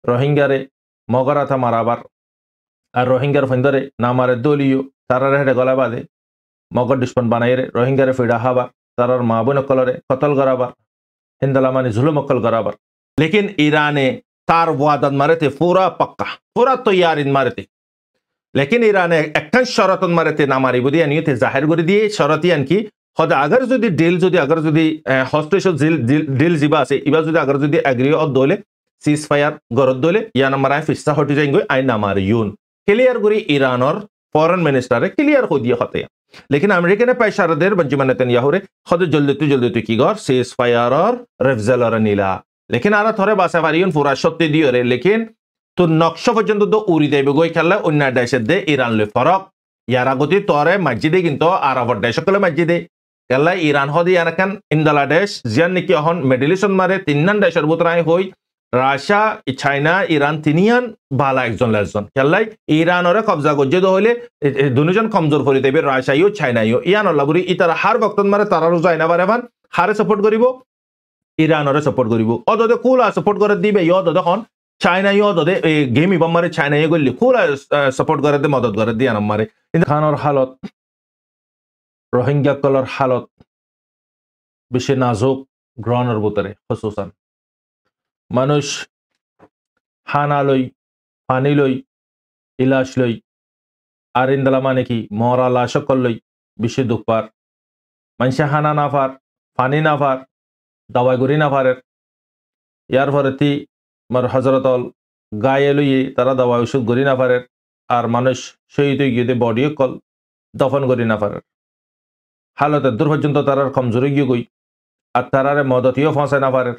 রোহিঙ্গারে মগরাথা মারাবার আর রোহিঙ্গার ফন্দরে নামারে দলীয় তারারে হেডে গলা বাদে মগর দুশ্মন বানাইরে রোহিঙ্গারে ফিডা হাবার তারার মা বোন কলরে কতল করাবার हिंदलामानी जुलम अक्कल बराबर लेकिन ईरान तार वादन मारे थे पूरा पक्का पूरा तैयार इन मारे थे लेकिन ईरान एक शरत मारे थे नामारी बुद्धि यानी थे जाहिर कर दिए शरत यान की खुद अगर जो हॉस्टेज डील जीवा से इबा जो अगर जो एग्री और दोले सीज फायर गरत दोले या नंबर आए फिस्सा हटी जाएंगे आई नामारी यून क्लियर करी ईरान और फॉरेन मिनिस्टर क्लियर हो दिया होते हैं लेकिन अमेरिका ने पैशारदेर बेंजामिन नेतन्याहू रे खुद जल्दी की गौर सीज फायर और रेफजल और नीला लेकिन आरा थोड़े बासा वारियन पूरा शक्ति दियो रे लेकिन तो नक्शा पर्यंत तो उड़ी देबे गोई खेलले अन्य देश दे ईरान ले फरक यारा गति तोरे मस्जिदे किंतु आरावर देश कले मस्जिदे खेलले ईरान होदी यानकन इंदला देश जियान निकी हन मेडिलिसन मारे तिन्नन देशर बुतराई होई রাশিয়া চাইনা ইরান তিনিয়ান ভালা একজন লেজন খেলাই ইরানরে কবজা গজ্জে হইলে দুজন কমজোর করে দেবে রাশিয়াও চাইনাও ইয়ান লাগুরি ইতারা হার বক্তন মারে তারারও যায় না বারে ভান হারে সাপোর্ট করিব ইরানরে সাপোর্ট করিব অদদে কুলা সাপোর্ট করে দিবে ইয়দ দেখুন চাইনাও অদদে গেমি বম্মারে চাইনাও গলি কুলা সাপোর্ট করে দে মদত করে দিয়ান মারে খানর হালত রোহিঙ্গা কলর হালত বেশি নাজুক গ্রহণের ভিতরে খসুসান মানুষ হানা লই পানি লই ইলাশ লই আর ইন্দলা মানে কি মরা লাশকল লই বেশি দুঃখ পার মানুষে হানা না পার পানি না পার দাওয়াই গুড়ি না পারের ইয়ার ভরতি মার হজরতল গায়ে লইয়ে তারা দাওয়াই ওষুধ গড়ি না পারের আর মানুষ শহীদ গিয়ে বডিও কল দফন করি না পারের হালতের দূর পর্যন্ত তারার কমজোরি গিয়ে গই আর তারারে মদতিও ফসায় না পারের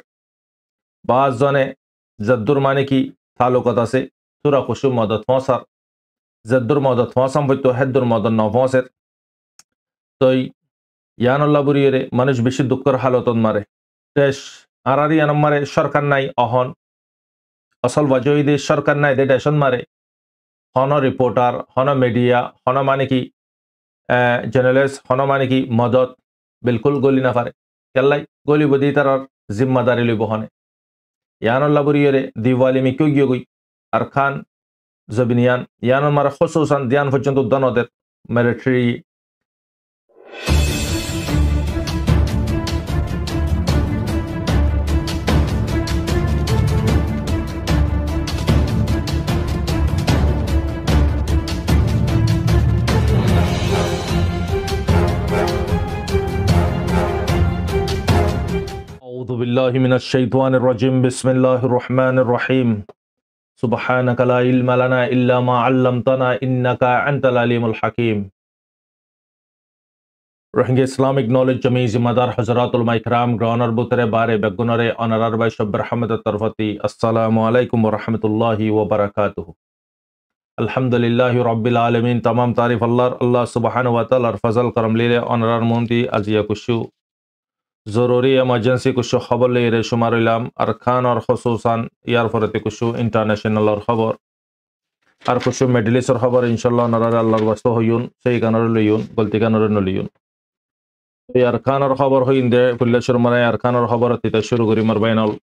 বাজ জনে জদ্দুর মানে কি তালুকত আছে তুরা খুশু মদত ফসার জদ্দুর মদত ফসাম হইতো হেদ্দুর মদত ন ফসের তই ইয়ানুল্লাহ বুড়িয়ে মানুষ বেশি দুঃখের হালতন মারে দেশ আরারি আনম মারে সরকার নাই অহন আসল বাজয়ীদের সরকার নাই দে দেশন মারে হন রিপোর্টার হন মিডিয়া হন মানে কি জার্নালিস্ট হন মানে কি মদত বিলকুল গলি না পারে কেল্লাই গলি বদি তার জিম্মাদারি লইব হনে ইয়ানুল্লাহ বুড়িয়ে দিওয়ালি মি কেউ গিয়ে গই আর খান জবিনিয়ান ইয়ানুল মারা খসুসান দিয়ান পর্যন্ত দনদের মিলিটারি أعوذ بالله من الشيطان الرجيم بسم الله الرحمن الرحيم سبحانك لا علم لنا إلا ما علمتنا إنك أنت العليم الحكيم रोहिंग्या इस्लामिक नॉलेज जमी जिम्मेदार हजरातुल इकराम ग्रहणर बुतरे बारे बेगुनरे अनरार बाय शब्बर रहमत तरफती अस्सलामु अलैकुम व रहमतुल्लाहि व बरकातुहु अल्हम्दुलिल्लाहि रब्बिल आलमीन तमाम तारीफ अल्लाह सुब्हानहु व तआला फजल करम ले अनरार मोंती अजिया कुशु जरूरी इमरजेंसी कुछ खबर ले रे शुमार इलाम अरकान और खसूसान यार फरते कुछ इंटरनेशनल और खबर और कुछ मेडलिस और खबर इंशाल्लाह नरार अल्लाह वास्तो होयुन सही कानर लियुन गलती कानर न लियुन ये अरकान और खबर होइंदे पुल्ले शुरमाने अरकान और खबर तिता शुरू करी मरबाइनल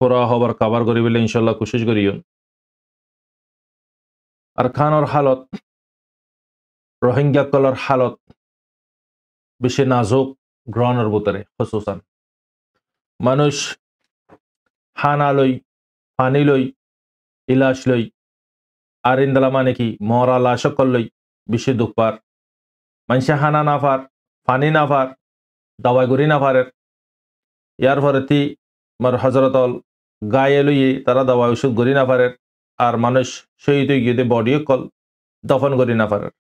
पूरा खबर कवर करी बिले इंशाल्लाह कोशिश करियुन अरकान और हालत रोहिंग्या कलर हालत बेशि नाजुक গ্রহণের ভিতরে খসুসান মানুষ হানা লই পানি লই ইলাশ লই আর ইন্দলা মানে কি মরা লাশকল লই বেশি দুঃখ পার মানুষে হানা না পার পানি না পার দাওয়াই গুড়ি না পারের ইয়ার ভরতি মার হজরতল গায়ে লইয়ে তারা দাওয়াই ওষুধ গড়ি না পারের আর মানুষ শহীদ গিয়ে বডিও কল দফন করি না পারের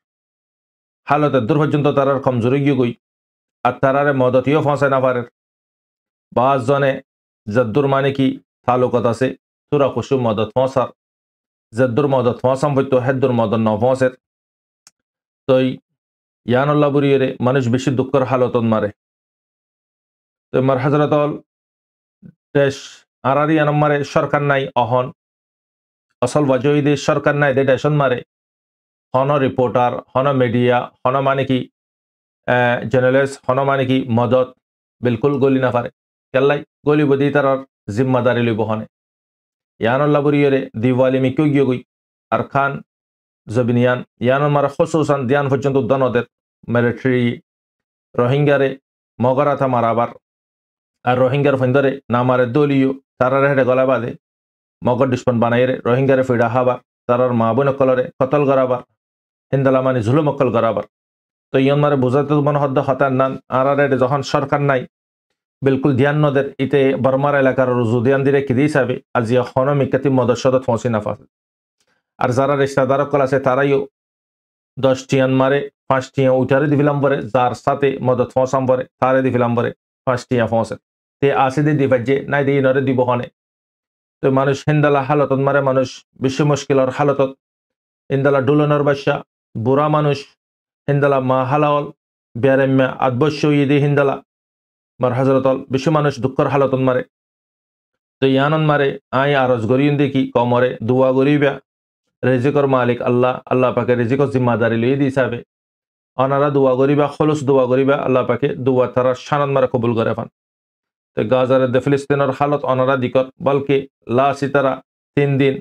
হালতের দূর পর্যন্ত তারার কমজোরি গিয়ে গই আর তারারে মদতিও ফসায় না পারে বাজ জনে জদ্দুর মানে কি তালুকত আছে তুরা খুশু মদত ফসার জদ্দুর মদত ফসাম হইতো হেদ্দুর মদত ন ফসের তই ইয়ানুল্লাহ বুড়িয়ে মানুষ বেশি দুঃখের হালতন মারে তো মার হজরতল দেশ আরারি আনম মারে সরকার নাই অহন আসল বাজয়ীদের সরকার নাই দে দেশন মারে হন রিপোর্টার হন মিডিয়া হন মানে কি জার্নালিস্ট হন মানে কি মদত বিলকুল গলি না পারে কেল্লাই গলি বদি তার জিম্মাদারি লইব হনে yanon laburiyore diwali mikko giyogui arkan zobiniyan yanon mara khususan diyan pojjonto uddanoder military rohingyare mogarata marabar আর রোহিঙ্গার ফন্দরে নামারে দলীয় তারারে হেডে গলাবাদে মগর দুশ্মন বানাইরে রোহিঙ্গারে ফিডা হাবার তারার মা বোন কলরে কতল গরাবার হিন্দালা মানে ঝুলুম অকল গরাবার তো ইয়ন মারে বুঝাতে মনে হদ্দ হতার নান আরারে যখন সরকার নাই বিলকুল ধ্যান নদের ইতে বর্মার এলাকার রুজুদিয়ান দিরে কিদি হিসাবে আজিয়া হন মিকাতি মদস্যদত ফসি নাফাস আর যারা রিস্তাদার কল আছে তারাইও 10 টিয়ান মারে 5 টিয়া উঠারে দিবিলাম পরে যার সাথে মদত ফসাম পরে তারে দিবিলাম পরে 5 টিয়া ফসে তে আসিদে দিবাজে নাই দিয়ে নরে দিব হনে তো মানুষ হিন্দালা হালতত মারে মানুষ বিশ্ব মুশকিলর হালতত হিন্দালা ডুলনর বাদশা বুড়া মানুষ হিন্দালা মা হালাওল বেরেম্যা আদবশ্য ইদি হিন্দালা মার হজরতল বিশ্ব মানুষ দুঃখর হালতত মারে তো ইয়ানন মারে আই আরজ গরিয়ন দেখি কমরে দুয়া গরিবা রেজিকর মালিক আল্লাহ আল্লাহ পাকে রেজিকর জিম্মাদারি লই দি হিসাবে অনারা দুয়া গরিবা খলুস দুয়া গরিবা আল্লাহ পাকে দুয়া তারা শানন মারে কবুল করে ফান তো গাজার দে ফিলিস্তিনের হালত অনারা দিকর বলকে লা সিতারা 3 দিন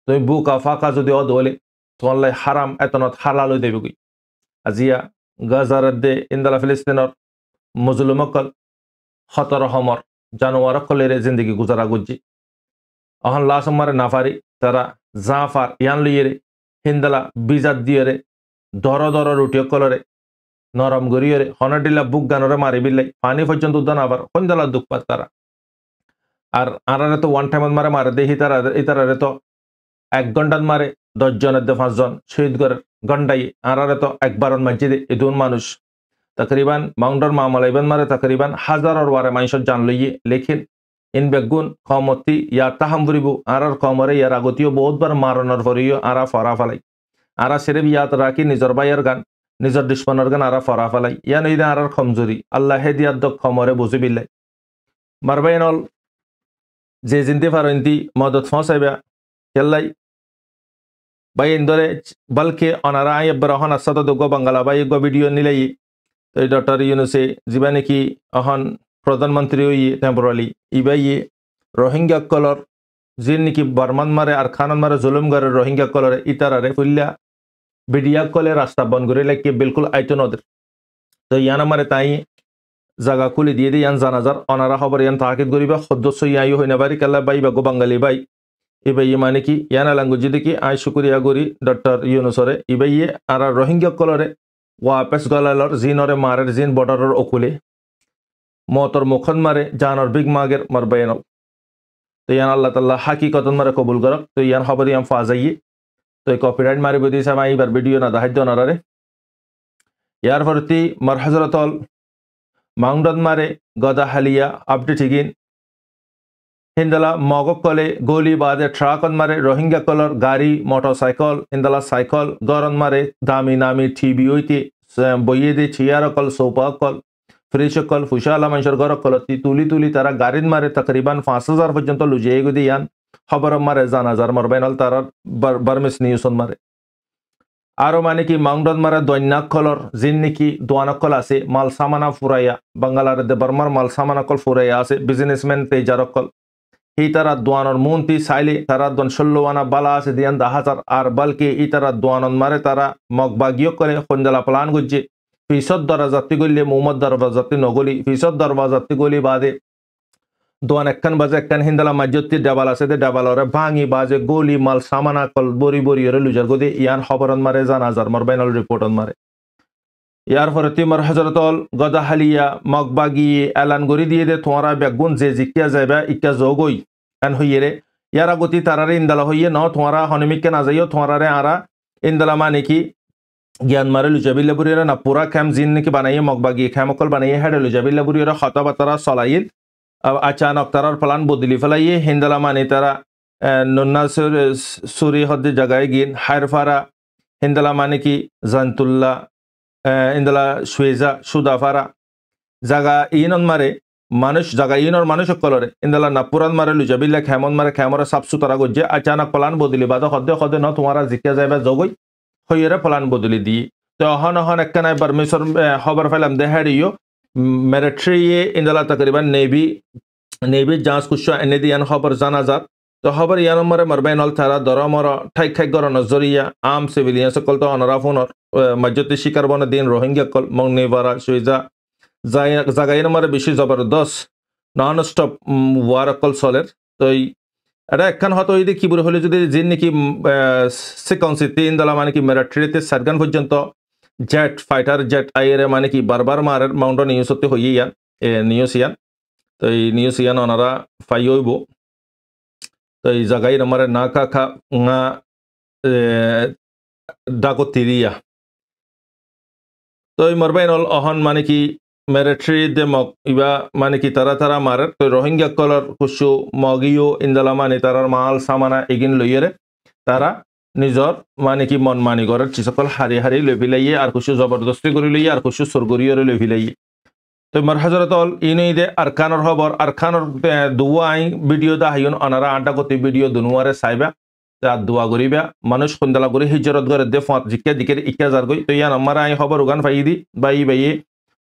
তুমি বুকা ফাঁকা যদি অদলে তোমার হারাম এতনত হালাল দেবে গই আজিয়া গাজার দে ইন্দালা ফিলিস্তিনের মুজলুমকল খতর হমর জানোয়ার কলেরে জিন্দগি গুজারা গুজি অহন লা সম্মারে নাফারি তারা জাফার ইয়ান লিয়েরে হিন্দালা বিজাত দিয়েরে দর দর রুটিও কলরে নরম গরিয়রে হনডিলা বুক গানরে মারি বিলাই পানি পর্যন্ত উদ্যান আবার হন্দালা দুঃখ পাত তারা আর আরারে তো ওয়ান টাইম মারে মারে দেখি তারা ইতারারে তো 1 ঘন্টার মারে 10 জনের 5 জন শহীদ করে গন্ডাই আরারে তো একবারন মসজিদে ইদুন মানুষ তকরিবান মাউন্ডার মামলাইবান মারে তকরিবান হাজারর ওয়ারে মানুষের জান লইয়ে লেখিন ইন বেগুন কমতি ইয়া তাহাম বুরিবু আরার কমরে ইয়ার আগতিও বহুতবার মারণর ভরিও আরা ফরা ফালাই আরা সেরে ইয়াত রাখি নিজর বাইয়ের গান নিজর দুশ্মনের গান আরা ফরা ফালাই ইয়া নইদা আরার কমজোরি আল্লাহ হেদিয়াত দক কমরে বুঝি বিল্লাই মারবাইনল যে জিনতে ফারন্তি মদত ফসাইবা কেল্লাই বাই ইন্দরে বলকে অনারা আই ব্রহন আসত দগো বাঙ্গালা বাই গো ভিডিও নিলাই তো ডক্টর ইউনুসে জীবানে কি অহন প্রধানমন্ত্রী ইয়ে টেম্পোরালি ইবাইয়ে রোহিঙ্গা কলর যিন নাকি বর্মান মারে আর খানন মারে জুলুম করে রোহিঙ্গা কলরে ইতারারে ফুল্লা ভিডিয়া কলে রাস্তা বন্ধ করে লাগে বিলকুল আইতো নদের তো ইয়ান মারে তাই জায়গা খুলে দিয়ে দিয়ে ইয়ান জানাজার অনারা খবর ইয়ান তাকিদ করিবা সদস্য ইয়াই হই না বাড়ি কাল্লা বাই বা গো বাঙালি বাই ইবাইয়ে মানে কি ইয়ানা লাঙ্গুজি দেখি আই শুক্রিয়া করি ডক্টর ইউনুসরে ইবাইয়ে আর রোহিঙ্গা কলরে ওয়াপেস গলালর জিনরে মারের জিন বর্ডারের অকুলে মতর মুখন মারে জানর বিগ মাগের মারবায়ন তো ইয়ান আল্লাহ তাল্লাহ হাকিকতন মারে কবুল করক তো ইয়ান খবর ইয়ান ফাজাইয়ে তো কপিরাইট মারিব দিয়েছে আমি এইবার ভিডিও না দেখাই দনারে ইয়ার পরতি মার হজরতল মাউন্ডন মারে গদা হালিয়া আপডেট হিগিন হিন্দালা মগক কলে গোলি বাদে ট্রাকন মারে রোহিঙ্গা কলর গাড়ি মোটরসাইকেল হিন্দালা সাইকেল গরন মারে দামি নামি টিভি হইতে বইয়ে দিয়ে চিয়ার কল সোপা কল ফ্রিজ কল ফুশালা মানুষের ঘর কলতি তুলি তুলি তারা গাড়ির মারে তকরিবান 5000 পর্যন্ত লুজিয়ে গদি ইয়ান খবর মারে জানাজার মারবাইনাল তারা বার্মিস নিউসন মারে আরো মানে কি মাউন্ডন মারে দৈনাক কলর জিন নাকি দোয়ানকল আছে মাল সামানা ফুরাইয়া বাঙ্গালার দে বর্মার মাল সামানা কল ফুরাইয়া আছে বিজনেসম্যান তেজারকল এই তারা দোয়ানর মন্ত্রী চাইলে তারা দন 16 আনা বালা আছে দিয়ান 10,000 আর বলকে এই তারা দোয়ানন মারে তারা মগবাগিও করে খঞ্জালা প্লান গুজে ফিসদ দরজাতি গলি মোহাম্মদ দরবাজাতি নগলি ফিসদ দরবাজাতি গলি বাদে দোয়ান একখান বাজে একখান হিন্দালা মাজ্জতি ডাবাল আছে দে ডাবালরে ভাঙি বাজে গলি মাল সামানা কল বরি বরি রে লুজার গদে ইয়ান খবরন মারে জানাজার মারবাইনাল রিপোর্টন মারে ইয়ার পরে মার হজরতল গদা হালিয়া মগবাগি এলান গরি দিয়ে দে তোমারা বেগুন যে জিকিয়া যাইবা ইকা জগই এন হইয়ে ইয়ারা গতি তারারে ইন্দালা হইয়ে ন তোমারা হনমিককে না যাইও তোমারে আরা ইন্দালা মানে কি জ্ঞান মারে লুজাবিল্লা বুড়িরা না পুরা খ্যাম জিন নাকি বানাইয়ে মগবাগি খ্যামকল বানাইয়ে হেডে লুজাবিল্লা বুড়িরা খতাবাতারা চলাইল আচানক তারার প্লান বদলি ফেলাইয়ে হিন্দালা মানে তারা নন্না সুরি হদ্দে জায়গায় গিন হায়রফারা হিন্দালা মানে কি জান্তুল্লাহ ইন্দালা সুয়েজা সুদাফারা জাগা ইনন মারে মানুষ জাগা ইনর মানুষ কলরে ইন্দালা নাপুরান মারে লুজাবিল্লা খ্যামন মারে খ্যামরে সাফ সুতরা গজ্জে আচানক প্লান বদলি বাদ হদ্দে হদে ন তোমারা জিকিয়া যাইবা জগই হইরে প্লান বদলি দি তো অহন অহন একখান বার্মিসর খবর ফেলাম দেহারিও মিলিটারি ইন্দালা তকরিবান নেভি জাঁচ কুশ এনে দিয়ান খবর জানাজাত তো খবর ইয়ান মারে মারবাইনল তারা দরমর ঠাই খাই গর নজরিয়া আম সিভিলিয়ান সকল তো অনরা ফোনর মজ্জতি শিকার বন দিন রোহিঙ্গা কল মংনিবারা সুইজা জাগাইন মারে বেশি জবরদস্ত নন স্টপ ওয়ার কল সলের তো এটা একখান হয়তো এই কি বলে হলে যদি যে নাকি সিকন্সি তিন দলা মানে কি মিলিটারিতে সারগান পর্যন্ত জেট ফাইটার জেট আইরে মানে কি বারবার মারের মাউন্ট নিউজ হতে হই ইয়ান নিউজ ইয়ান তো এই নিউজ ইয়ান ওনারা ফাই হইব তো এই জায়গায় আমার না কাকা না ডাকো তিরিয়া তো এই মরবাইনল অহন মানে কি মিলিটারি দে মগ ইবা মানে কি তারা মারে তো রোহিঙ্গা কলর কুসু মগিও ইন্দালা মানে তারার মাল সামানা এগিন লইয়েরে তারা নিজর মানে কি মন মানি করার চিসকল হারি হারি লই ফিলাইয়ে আর কুসু জবরদস্তি করে লইয়ে আর কুসু সরগরিয়রে লই ফিলাইয়ে তো মার হাজরতল ইনই দে আরকানর খবর আরকানর দুয়া আই ভিডিও দা হাইন অনারা আড্ডা গতি ভিডিও দুনুয়ারে সাইবা তা দোয়া করিবা মানুষ খুন্দলা করে হিজরত করে দে ফাঁত জিকে দিকে ইকা যার গই তো ইয়ান আমার আই খবর উগান ফাই দি বাই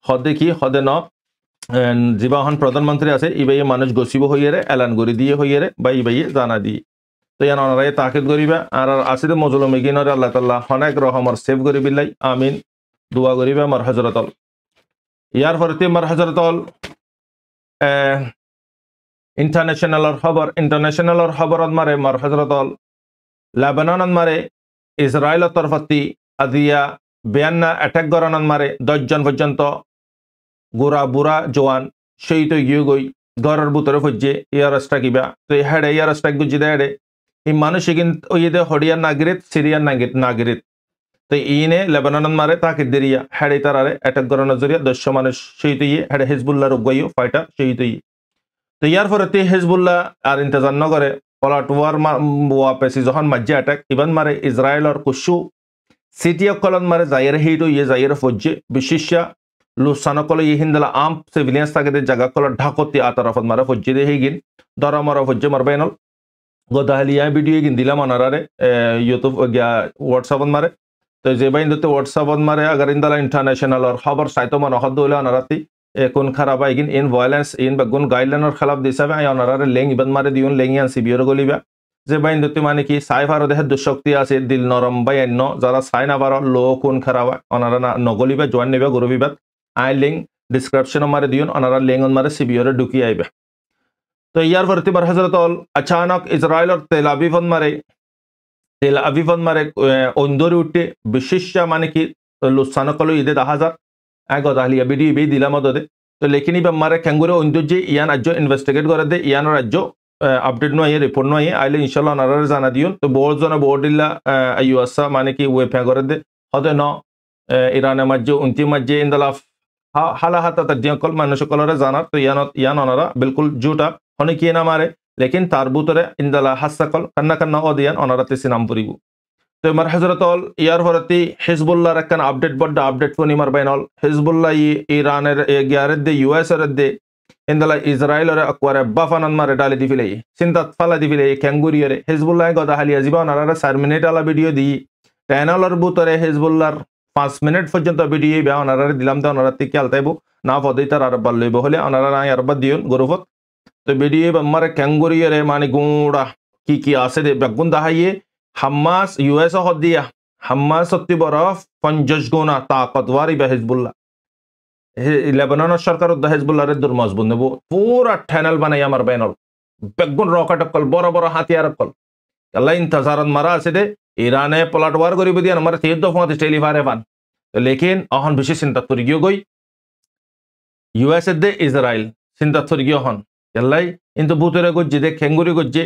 হদে কি হদে ন জীবাহন প্রধানমন্ত্রী আছে ইবাইয়ে মানুষ গসিব হইয়েরে এলান করে দিয়ে হইয়েরে বাই জানা দিয়ে তো ইয়ান অনারাই তাকিদ করিবা আর আসিদে মজলুম এগিনরে আল্লাহ তাআলা অনেক রহমর সেভ করি বিলাই আমিন দোয়া করিবা মার হযরতল ইয়ার পরতে মার হযরতল ইন্টারন্যাশনালর খবরত মারে মার হযরতল লেবানন মারে ইসরায়েলের তরফতি আদিয়া বেয়ান্না অ্যাটাক গরানন মারে 10 জন পর্যন্ত গোরা বুড়া জওয়ান সেই তো গিয়ে গই ঘরের ভিতরে ফজ্জে ইয়ার কিবা তো হেডে ইয়ার গুজি দেড়ে এই মানুষ কিন্তু ওই দে হরিয়ার নাগরিক সিরিয়ার নাগরিক তো ইনে লেবানন মারে তাকে দেরিয়া হেডে তারারে অ্যাটাক গরানোর জরিয়া 10 মানুষ সেই তো হেডে হিজবুল্লাহর উগাইও ফাইটার সেই তো ইয়ার পরে হিজবুল্লাহ আর ইন্তজার নগরে পলাট ওয়াপেসি যখন মাজ্জে অ্যাটাক ইবান মারে ইসরায়েলর কুসু সিটি কলন মারে যাইরে হিটো যাইরে ফজ্জে বিশেষা লুসানকল হিন্দলা আম সিভিলিয়ান্স থাকে জায়গা কল ঢাকতি আতরফত মারা ফজ্জে দে হিগিন দরা মারা ফজ্জে মারবাইনল গদাহালিয়া ভিডিও গিন দিলাম অনারারে ইউটিউব হোয়াটসঅ্যাপত মারে তো যে বাইন দতে হোয়াটসঅ্যাপত মারে আগার ইন্দলা ইন্টারন্যাশনালর খবর সাইতো মন হদ হইলে অনারাতি কোন খারাপ আইগিন ইন ভায়োলেন্স ইন বেগুন গাইডলাইনের খেলাফ দিছাবে আই অনারারে লেং ইবান মারে দিউন লেংিয়ান সিবিয়র গলিবা যে বাইন দতে মানে কি সাইফার দেহে দুশক্তি আছে দিল নরম বাই অন্য যারা সাই না পার লো কোন খারাপ অনারা নগলিবা জয়েন নিবা গরবিবাদ আই লিঙ্ক ডিসক্রিপশন মারে দিউন অনারা লিঙ্ক মারে সিবিয়রে ঢুকি আইবে তো ইয়ার পরতে বার হযরতল আচানক ইসরায়েলর তেল আবিবন মারে অন্দরে উঠে বিশেষা মানে কি লুসানকল ইদে 10,000 গদাহালিয়া ভিডিও বে দিলাম দে তো লেকিনি বা মারে ক্যাঙ্গুরে অন্দর্যে ইয়ান রাজ্য ইনভেস্টিগেট করে দে ইয়ান রাজ্য আপডেট নয় রিপোর্ট নয় আইলে ইনশাল্লাহ অনারারে জানা দিউন তো বোর্ড দিলা ইউএসএ মানে কি ওয়েফে করে দে হদে ন ইরানের মাঝে অন্তিম মাঝে ইন্দলা হালা হাতা তার মানুষ কলরে জানার তো ইয়ান অনারা বিলকুল জুটা হনে কি না মারে লেকিন তার ভিতরে ইন্দলা হাসাকল কান্না অদিয়ান অনারাতে সিনাম পরিব তো মার হযরতল ইয়ার পরতি হিজবুল্লাহর একখান আপডেট ফোন মার বাইনল হিজবুল্লাহ ইরানের গিয়ারের দে ইউএস এর দে ইন্দলা ইসরায়েলের আকওয়ারে বাফানন মারে ডালি দিফিলে চিন্তাত ফালা দিফিলে ক্যাঙ্গুরিয়রে হিজবুল্লাহ গদাহালিয়া জীবা অনারা 4 মিনিট আলা ভিডিও দি টেনালর ভিতরে হিজবুল্লাহর 5 মিনিট পর্যন্ত ভিডিও বে অনারারে দিলাম তো অনারাতে কি আলতাইবো না পদে তার আরবাল লইব হলে অনারা আই আরবাদ দিউন গরুফত তো ভিডিও মারে ক্যাঙ্গুরিয়রে মানে গুড়া কি আছে দে বেগুন দাহাইয়ে হামাস ইউএস হদিয়া হামাস সত্যি বরফ 50 গুণা তাকতওয়ার ইবা হিজবুল্লাহ লেবাননের সরকার হিজবুল্লাহরে দূর মজবুত নেব পুরা ঠ্যানেল বানাই আমার বাইনল বেগুন রকেট কল বড় হাতিয়ার কল আল্লাহ ইন্তজারত মারা আছে দে ইরানে পলাটওয়ার করিব দিয়ে আমার 13 দফা টেলিফারে পান লেকিন অহন বেশি চিন্তা করি গিয়ে গই ইউএস দে ইসরায়েল চিন্তা করি গিয়ে হন আল্লাহ কিন্তু বুতরে গজ্জে দে খেঙ্গুরি গজ্জে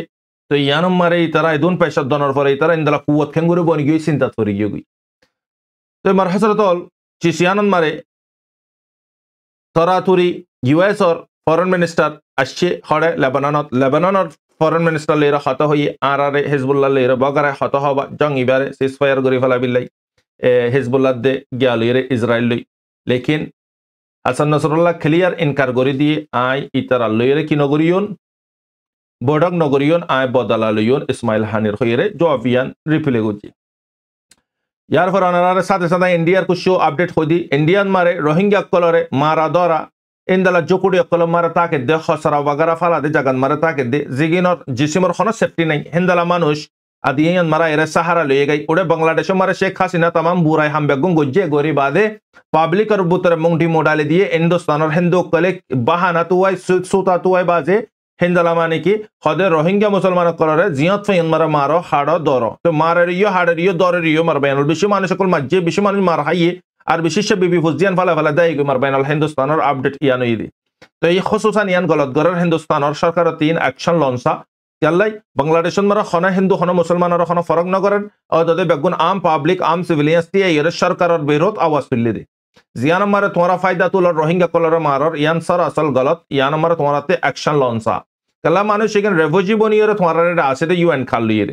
তো ইয়ানম মারে তারা দুন পয়সা দনর পরে তারা ইন্দলা কুয়ত খেঙ্গুরি বনি গিয়ে চিন্তা করি গিয়ে গই তো মার হযরতল চিসিয়ানন মারে তরাতুরি ইউএস অর ফরেন মিনিস্টার আসছে হড়ে লেবাননের ফরেন মিনিস্টার লেরা হত হয়ে আরে হিজবুল্লাহ লেরা বগারে হত হবা জং ইবারে সিজফায়ার গরি ফেলা বিল্লাই হিজবুল্লাহ দে গিয়া লইরে ইসরায়েল লই লেকিন হাসান নসরুল্লাহ ক্লিয়ার ইনকার করে দিয়ে আই ইতারা লইরে কি নগরিয়ন বডক নগরিয়ন আই বদলা লইয়ন ইসমাইল হানির হইরে জওয়াবিয়ান রিপ্লে গজি ইয়ার পর অনারারে সাথে ইন্ডিয়ার কুশো আপডেট হই দি ইন্ডিয়ান মারে রোহিঙ্গা কলরে মারা দরা ইন্দালা জকুড়ি অকল মারে তাকে দে খসরা বাগারা ফালা দে জাগান মারে তাকে দে জিগিনর জিসিমর কোনো সেফটি নাই হিন্দালা মানুষ আদিয়ান মারা এরে সাহারা লয়ে গাই ওরে বাংলাদেশে মারে শেখ হাসিনা তামাম বুড়াই হামবেগুন গজ্জে গরি বাদে পাবলিকর বুতরে মুংটি মোডালে দিয়ে হিন্দুস্তানের হিন্দু কলে বাহানা তুয়াই সুতা তুয়াই বাজে হিন্দালা মানে কি হদে রোহিঙ্গা মুসলমান কলরে জিয়ত ফাইন মারা মারো হাড়ো দর তো মারের ইয় হাড়ের ইয় দরের ইয় মার বেনাল বেশি মানুষ সকল মাঝে বেশি মানুষ মার হাইয়ে আর বিশেষ বিবি ফুজিয়ান ফালা ফালা দেয় মার বেনাল হিন্দুস্তানের আপডেট ইয়ান ইদি তো এই খসুসান ইয়ান গলত গরের হিন্দুস্তানের সরকার 3 অ্যাকশন লঞ্চা কেলাই বাংলাদেশত মারা খনা হিন্দু খনা মুসলমানের খনা ফরক নগরেন ও দদে বেগুন আম পাবলিক আম সিভিলিয়ান্স দিয়ে এর সরকারের বিরোধ আওয়াজ তুললি দে জিয়ান মারে তোমারা ফায়দা তুলার রোহিঙ্গা কলর মারর ইয়ান সর আসল গলত ইয়ান মারে তোমারাতে অ্যাকশন লঞ্চা কেলা মানুষ এখানে রেফিউজি বনিয়ে তোমার আছে ইউএন খাল লিয়ে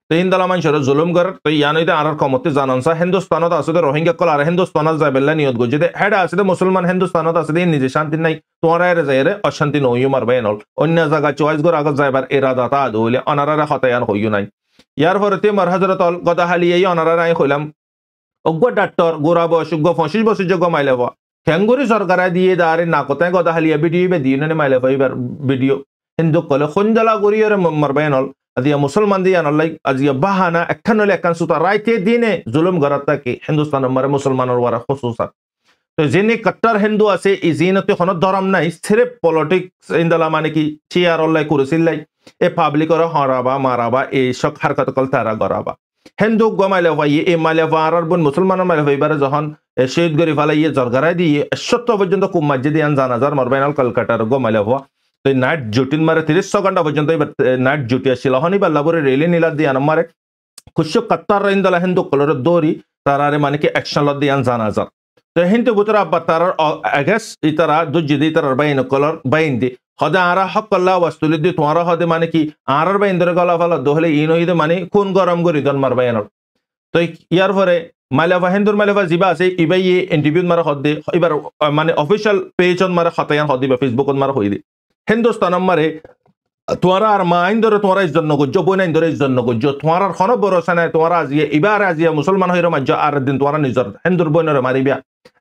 তো হিন্দালা মানুষের জুলুম কর তো ইয়ানইতে আর কমতে জানানসা হিন্দুস্তানত আছে রোহিঙ্গা কল আর হিন্দুস্তানত যাইবেলা নিয়ত গো যদি হেড আছে মুসলমান হিন্দুস্তানত আছে নিজে শান্তি নাই তোমার যাইরে অশান্তি নইও মারবে নল অন্য জায়গা চয়েস গর আগত যাইবার এরাদা তা দইলে অনারারা হতায়ান হইও নাই ইয়ার পরতে মার হযরত গদাহালি এই অনারারা আই কইলাম অজ্ঞ ডাক্তার গোরা বয়স 25 বছর যোগ্য মাইলেব খেঙ্গুরি সরকার দিয়ে দাঁড়ে না কোথায় গদাহালিয়া ভিডিও বে দিয়ে মাইলেব এবার ভিডিও হিন্দু কলে খঞ্জালা গরিয়র মারবে নল আজিয়া মুসলমান দিয়া নলাই আজিয়া বাহানা একখান হলে একখান সুতা রাইতে দিনে জুলুম গরাত তাকে হিন্দুস্তান মারে মুসলমানের ওয়ারা খসুসা তো যিনি কট্টার হিন্দু আছে এই জিনতে কোনো ধর্ম নাই সিরেফ পলিটিক্স ইন্দালা মানে কি চেয়ার অল্লাই করেছিলাই এ পাবলিকর হরাবা মারাবা এই সব হারকাত কল তারা গরাবা হিন্দু গমাইলে ভাই এই মাইলে ভাড়ার বোন মুসলমানের মাইলে ভাইবারে যখন শহীদ গরি ফালাই জরগারাই দিয়ে 70 পর্যন্ত কুম মসজিদে আন জানাজার মারবাইনাল কলকাতার গমাইলে হওয়া তো নাইট জুটিন মারে 30 ঘন্টা পর্যন্ত এবার নাইট জুটি আসছিল হনি বা লাবরে রেলি নীলা দিয়ে মারে খুশো কাত্তার ইন্দালা হিন্দু কলর দৌড়ি তারারে মানে কি অ্যাকশন ল দিয়ে আন জানাজার তো হিন্দু বুতরা আব্বা তারার আগাস ইতারা দুজি তারার বাইন কলর বাইন দি হদে আরা হক কল্লা ওয়াস্তুলি দি তোমার হদে মানে কি আরার বাইন ধরে গলা ফলা দহলে ইনইদে মানে কোন গরম গরি দন মার বাইনর তো ইয়ার পরে মাইলাভা হিন্দুর মাইলাভা জিবা আছে ইবাই ইন্টারভিউ মারা হদে এবার মানে অফিশিয়াল পেজত মারা হতায়ান হদি বা ফেসবুকত মারা হই দি হিন্দুস্তান মারে তোমারা আর মাইন ধরে তোমার ইজ্জত নগজ্য বইনাইন ধরে ইজ্জত নগজ্য তোমার আর কোনো ভরসা নাই তোমার আজিয়ে এবার আজিয়া মুসলমান হইর মাজ্য আর দিন তোমার নিজর হিন্দুর বইনরে মারিবিয়া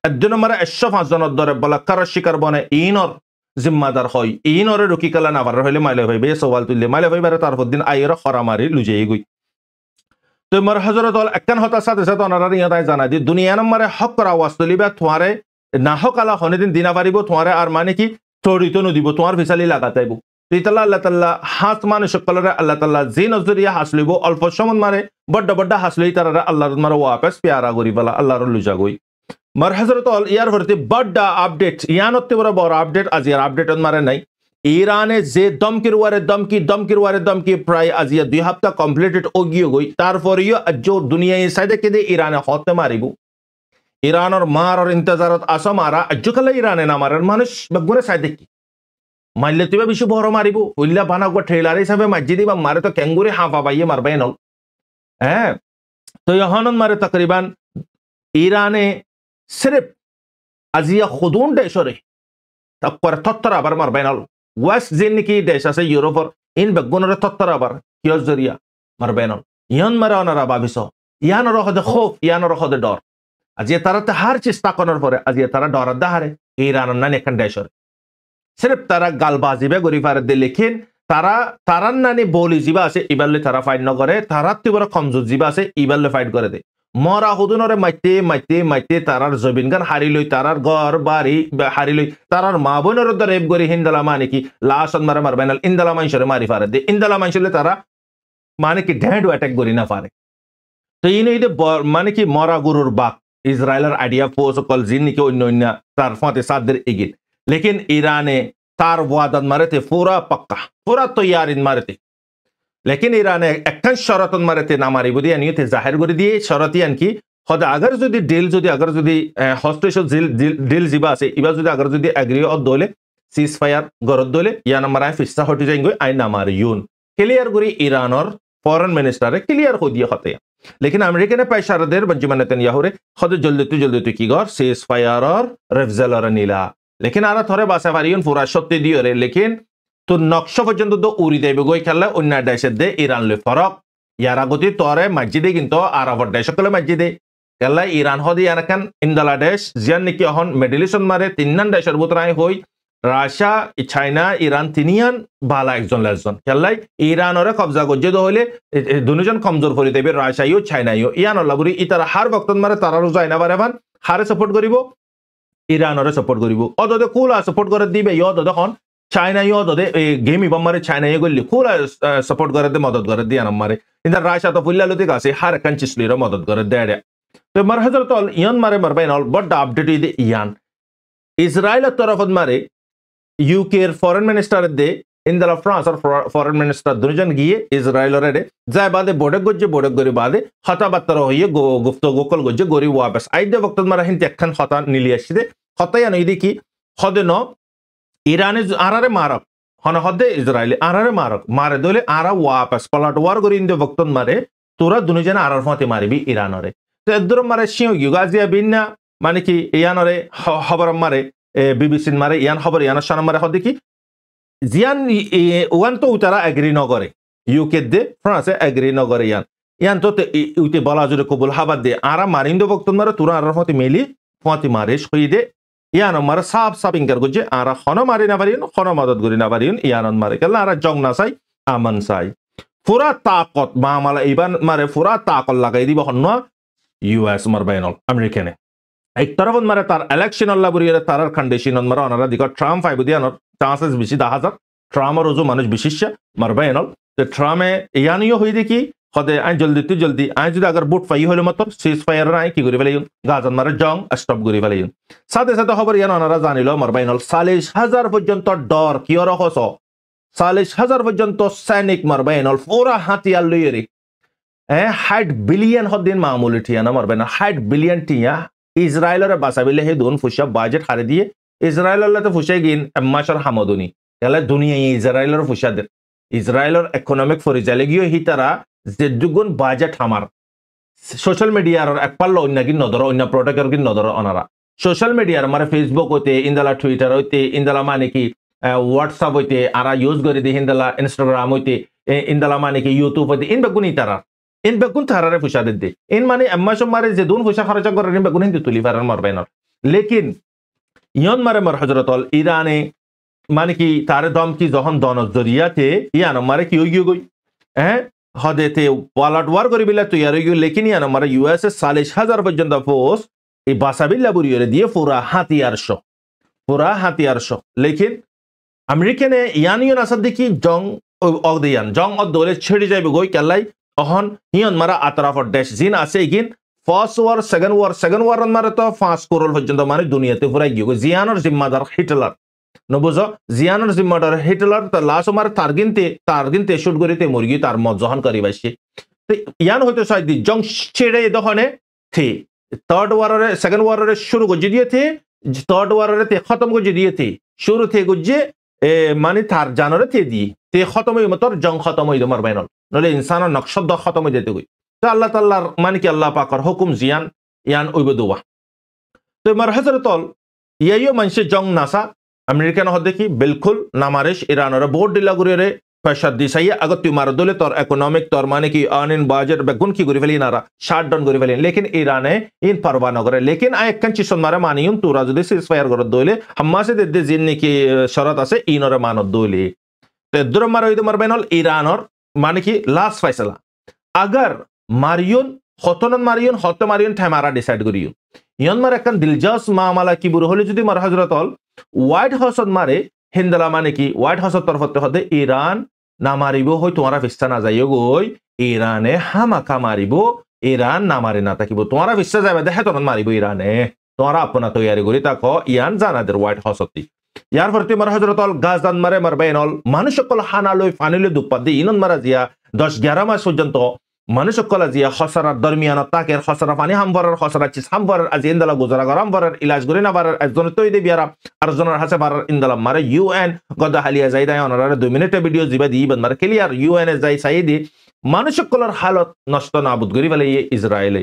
একজন মারা 105 জনের ধরে বলাকার শিকার বনে ইনর জিম্মাদার হয় ইনরে রুকি কালা নাবার হইলে মাইলে ভাইবে সওয়াল তুললে মাইলে ভাইবারে তার দিন আইর খরা মারি লুজেই গই তো মার হযরত একখান হতা সাথে সাথে ওনারা ইয়াতাই জানা দি দুনিয়া নম্বরে হক করা আওয়াজ তুলিবা তোমারে না হক আলা হনে দিন পারিব তোমারে আর মানে কি তরিত নদিব তোমার ফিসালি লাগাতাইব ইতাল্লাহ আল্লাহ তাআলা হাত মানে সকলরে আল্লাহ তাআলা যে নজরিয়া হাসলিব অল্প সময় মারে বড় বড় হাসলি তারা আল্লাহর মারে ওয়াপস পিয়ারা করি বলা আল্লাহর লুজা গই মার হযরত ইয়ার ভরতে বড় আপডেট ইয়ানতে বড় আপডেট আজিয়ার আপডেট মারে নাই ইরানে যে দমকির প্রায় আজিয়া 2 সপ্তাহ কমপ্লিটেড ওগিও গই তারপরেও যে দুনিয়ায় সাইডে কেদে ইরানে হতে মারিব ইরানের মারার ইন্তজারত আসো মারা আজকাল ইরানে না মারার মানুষ বেগুনে সাইডে কি মারলে তুই বেশি বড় মারিব উল্লা বানা গো ট্রেলার হিসাবে মাজি দিবা মারে তো ক্যাঙ্গুরি হাফা পাইয়ে মারবে নল হ্যাঁ তো ইহানন মারে তকরিবান ইরানে সির্ফ আজিয়া খুদুন দেশরে তারপরে তত্তর আবার মারবে নল ওয়েস্ট যে নাকি দেশ আছে ইউরোপর ইন বেগুনের তত্তর আবার কিয় জরিয়া মারবে নল ইহন মারে অনারা ভাবিস ইয়ানোর হদে খোফ ইয়ানোর হদে ডর আজিয়া তারা হার চেষ্টা করার পরে আজিয়া তারা ডরার দাহারে ইরানের নানি এখান দেশরে সির্ফ তারা গালবাজিবে গরিফার দে লেখিন তারার নানি বলি জিবা আছে ইবারলে তারা ফাইট নকরে তারা তিবরা কমজোর জিবা আছে ইবারলে ফাইট করে দে মরা হুদুনরে মাইতে তারার জবিন গান হারি লই তারার ঘর বাড়ি হারি লই তারার মা বোনের রেপ গরি হিন্দালা মানে কি লাশত মারে মারবেনাল ইন্দালা মানুষরে মারি ফারে দে ইন্দালা মানুষলে তারা মানে কি ড্যান্ড অ্যাটাক করি না পারে তো ইনে মানে কি মরা গুরুর বাক ইসরায়েলের আইডিয়া পোস কল জিন নাকি অন্য তার ফাতে সাদের এগিন लेकिन ईराने तार वादन मारे थे पूरा तैयारी मारे थे लेकिन ईराने एकन शरतन मारे थे ना मारी बुदी यानी थे जाहिर कर दिए शरत यानी कि खुद अगर যদি হস্টেশ ডিল জিবা আছে ইবা যদি अगर যদি এগ্রি অ দলে সিজ ফায়ার গরদ দলে ইয়া নাম্বার আই ফিসা হটি যাইঙ্গ আই নামার ইউন ক্লিয়ার করি ইরানের ফরেন মিনিস্টারে ক্লিয়ার কই দিয়ে হতে लेकिन अमेरिका ने पैशारदेर बेंजामिन नेतन्याहू रे खुद जल्दी की गौर सीज फायर और रेफजेलर नीला लेकिन आरा थोड़े बासे वारियन पूरा सत्य दियो रे लेकिन तो नक्शा पर्यंत तो उड़ी देबे गई खेला अन्य देश दे ईरान ले फरक यारा गति तोरे मस्जिदे किंतु आरब देश कले मस्जिदे खेला ईरान हदी यानकन इंदला देश जियान निकी हन मिडल ईस्ट मारे तिन्नन देशर बुतराय होई রাশিয়া চাইনা ইরান তিনিয়ান বালা একজন লেজন খেলাই ইরানরে কবজা করছে তো হইলে দুজন কমজোর করে দেবে রাশিয়াও চাইনাইও ইয়ান লাবুরি ইতারা হার বক্তন মারে তারারও যায় না বারে হারে সাপোর্ট করিব ইরানরে সাপোর্ট করিব অদদে কুলা সাপোর্ট করে দিবে দেখুন চাইনা অদদে গেম ইবাম মারে চাইনা গলি কুলা সাপোর্ট করে দে মদত করে দিয়ে মারে কিন্তু রাশিয়া তো ফুল্লালতি আছে হার কাঞ্চিসলির মদত করে দেয় তো মার হাজার তল ইয়ান মারে মারবাইন অল বড় আপডেট ইদে ইয়ান ইসরায়েলের তরফত মারে ইউকের ফরেন মিনিস্টার দে ইন্দলা ফ্রান্স আর ফরেন মিনিস্টার দুজন গিয়ে ইসরায়েলের রে যায় বাদে বোডক গরি বাদে হতাবাত্তর হইয়ে গুপ্ত গোকল গজ্জে গরি ওয়াপস আইদে বক্ত মারা হিন একখান হতা নিলি আসছে হতাই আনো ইদি কি হদে ন ইরানে আরারে মারক হন হদে ইসরায়েলি আরারে মারক মারে দলে আরা ওয়াপস পলাট ওয়ার গরি ইন্দে বক্ত মারে তোরা দুজন আরার ফতে মারিবি ইরানরে তো এদুর মারে সিও গাজিয়া বিন্না মানে কি ইয়ানরে খবর মারে বিবিসিন মারে ইয়ান খবর ইয়ান সান মারে হদে কি জিয়ান ওয়ান তো উতারা এগ্রি নগরে ইউকে দে ফ্রান্সে এগ্রি নগরে ইয়ান তো উতে বলা জুড়ে কবুল হাবাদ দে আরা মারিন্দ বক্তন মারে তুরা আর ফতে মেলি ফতে মারে সই দে ইয়ান মারে সাপ ইনকার গুজে আরা খন মারি না পারিন খন মদত করি না পারিন ইয়ান মারে কেলা আরা জং না চাই আমন চাই ফুরা তাকত মামালা ইবান মারে ফুরা তাকল লাগাই দিব হন ইউএস মারবাইনল আমেরিকানে এক তরফ মারে তার ইলেকশন আল্লাহ বুড়িয়ে তার কন্ডিশন মারা অনারা দিক ট্রাম্প ফাইব দিয়ানোর চান্সেস বেশি 10,000 ট্রাম্পর ওজো মানুষ বিশিষ্ট মারবাইনল তো ট্রামে ইয়ানিও হই দেখি হদে আইন জলদি আইন যদি আগার বুট ফাই হলে মত সিজ ফায়ার নাই কি করে ফেলাইন গাজান মারে জং স্টপ করে ফেলাইন সাথে সাথে খবর ইয়ান অনারা জানিল মারবাইনল 40,000 পর্যন্ত ডর কিয়র হস 40,000 পর্যন্ত সৈনিক মারবাইনল পুরা হাতিয়ার লইরে 60 বিলিয়ন হদিন মামুলি টিয়া মারবাইন 60 বিলিয়ন টিয়া ইসরায়েলের বাসাবিলে হে দুন ফুসা বাজেট হারে দিয়ে ইসরায়েলের তো ফুসাই গিন মাসার হামদুনি তাহলে দুনিয়া ইসরায়েলের ফুসাদের ইসরায়েলের ইকোনমিক ফরিজালে গিয়ে হি তারা যে দুগুণ বাজেট আমার সোশ্যাল মিডিয়ার এক পাল্ল অন্য কি নদর অন্য প্রোডাক্টের কি নদর অনারা সোশ্যাল মিডিয়ার মানে ফেসবুক হইতে ইন্দালা টুইটার হইতে ইন্দালা মানে কি হোয়াটসঅ্যাপ হইতে আরা ইউজ করে দিয়ে ইন্দালা ইনস্টাগ্রাম হইতে ইন্দালা মানে কি ইউটিউব হইতে ইন বেগুনি তারা ইন বেগুন তারারে ফুসা দে ইন মানে এম্মাসম মারে যে দুন ফুসা খরচা করে ইন বেগুন হিন্দি তুলি ফারার মারবাইন লেকিন ইয়ন মারে মার হজরতল ইরানে মানে কি তারে দম কি যখন দন জরিয়াতে ইয়ান মারে কি হইগি গই হদেতে ওয়ালাট ওয়ার করি বিলা তৈয়ার হইগি লেকিন ইয়ান মারে ইউএস এ 40,000 পর্যন্ত ফোর্স এই বাসাবিল্লা বুড়িয়ে দিয়ে পুরা হাতিয়ার শো লেকিন আমেরিকানে ইয়ানিয়ন আসাদ দেখি জং জং অদলে ছেড়ে যাইবে গই কেলাই অহন হিয়ন মারা আতরাফর দেশ জিন আছে ইগিন ফার্স্ট ওয়ার সেকেন্ড ওয়ার মারে তো 5 করোড় পর্যন্ত মানে দুনিয়াতে ফুরাই গিয়ে জিয়ানোর জিম্মাদার হিটলার নবুজ জিয়ানোর জিম্মাদার হিটলার তো লাস্ট মারে তারগিনতে শুট করিতে মুরগি তার মত জহন করি বাইছে তো ইয়ান হইতে সাইদ জং ছেড়ে দহনে থে থার্ড ওয়ারে সেকেন্ড ওয়ারে শুরু গজি দিয়ে থে থার্ড ওয়ারে তে খতম গজি দিয়ে থে শুরু থে গজি মানে তার জানরে থে দি তে খতম হই মতর জং খতম হই দমার বাইনল নলে ইনসানের নকশদ খতম হই যেতে গই তো আল্লাহ তাআলার মানে কি আল্লাহ পাকের হুকুম জিয়ান ইয়ান ওইব দুয়া তো মার হযরতল ইয়াইও মানসে জং নাসা আমেরিকান হদে কি বিলকুল নামারিশ ইরানের বোর্ড দিলা গুরে পয়সা দিছাই আগত তুই মার দলে তোর ইকোনমিক তোর মানে কি আর্নিং বাজেট বেগুন কি করে ফেলি নারা শাট ডাউন করে ফেলি লেকিন ইরানে ইন পারবা না করে লেকিন আই একখান চিসন মারে মানিয়ুম তোরা যদি সিজফায়ার করে দলে হামাসে দে জিন নাকি শরত আছে ইনরে মানত দলে তো দূর মার হইতে মারবেনল ইরানর মানে কি লাস্ট ফয়সালা अगर मारियन हत मारियन ठामारा डिसाइड करियो यन मार एकन दिलजस मामला की बुरो हले जदि मार हजरतल व्हाइट हाउस मारे हिंदला माने की व्हाइट हाउस तरफते हदे ईरान ना मारिबो होय तुम्हारा विस्ता ना जाइयो गई ईराने हामाका मारिबो ईरान ना मारे ना ताकिबो तुम्हारा विस्ता जाबे देहे तन मारिबो ईराने तुम्हारा अपना तैयारी करी ताको यान जाना दर व्हाइट हाउस यार फरती मार हजरतल गाजदान मारे मारबेनल मानुषकल हानालय फानिले दुप्पादि इनन मारा जिया 10-11 मास पर्यंत मानुषकल जिया खसरा दरमियान ताकेर खसरा पानी हामबरार खसरा चिस हामबरार आज इनदला गुजरा गरम बरार इलाज करे ना बरार একজন তৈ দে বিয়ারা আরজনের হাসে বারার ইনদলা মারে ইউএন গদা হালিয়া যাইদা অনারে 2 মিনিটে ভিডিও জিবা দি বান মারে ক্লিয়ার ইউএন এ যাই সাইদি মানুষকলর হালত নষ্ট নাবুদ করি ফেলে ইসরায়েলে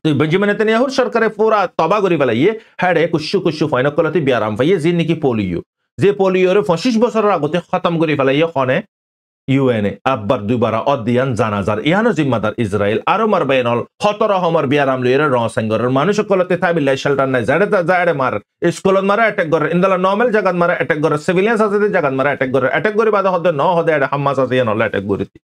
তো বেঞ্জামিন নেতানিয়াহুর সরকারে পুরা তবা করি ফেলে হেডে কুশু ফাইনকলতি বিয়ারাম ভাইয়ে জিন নাকি পোলিও যে পোলিওরে 25 বছরের আগতে খতম করি ফেলে খনে ইউএনএ আব্বার দুবার অদিয়ান জানাজার ইহানো জিম্মাদার ইসরায়েল আরো মার বেনল 17 হমর বিয়ারাম লইরে রসাঙ্গরের মানুষ কলতে তাবিল্লাই শেল্টার নাই জাড়ে মার স্কুলত মারা অ্যাটাক করে ইনদালা নর্মাল জায়গাত মারা অ্যাটাক করে সিভিলিয়ান্স আছে জায়গাত মারা অ্যাটাক করে বাদে হদে ন হদে হাম্মাস আছে ইয়ানল অ্যাটাক করিতি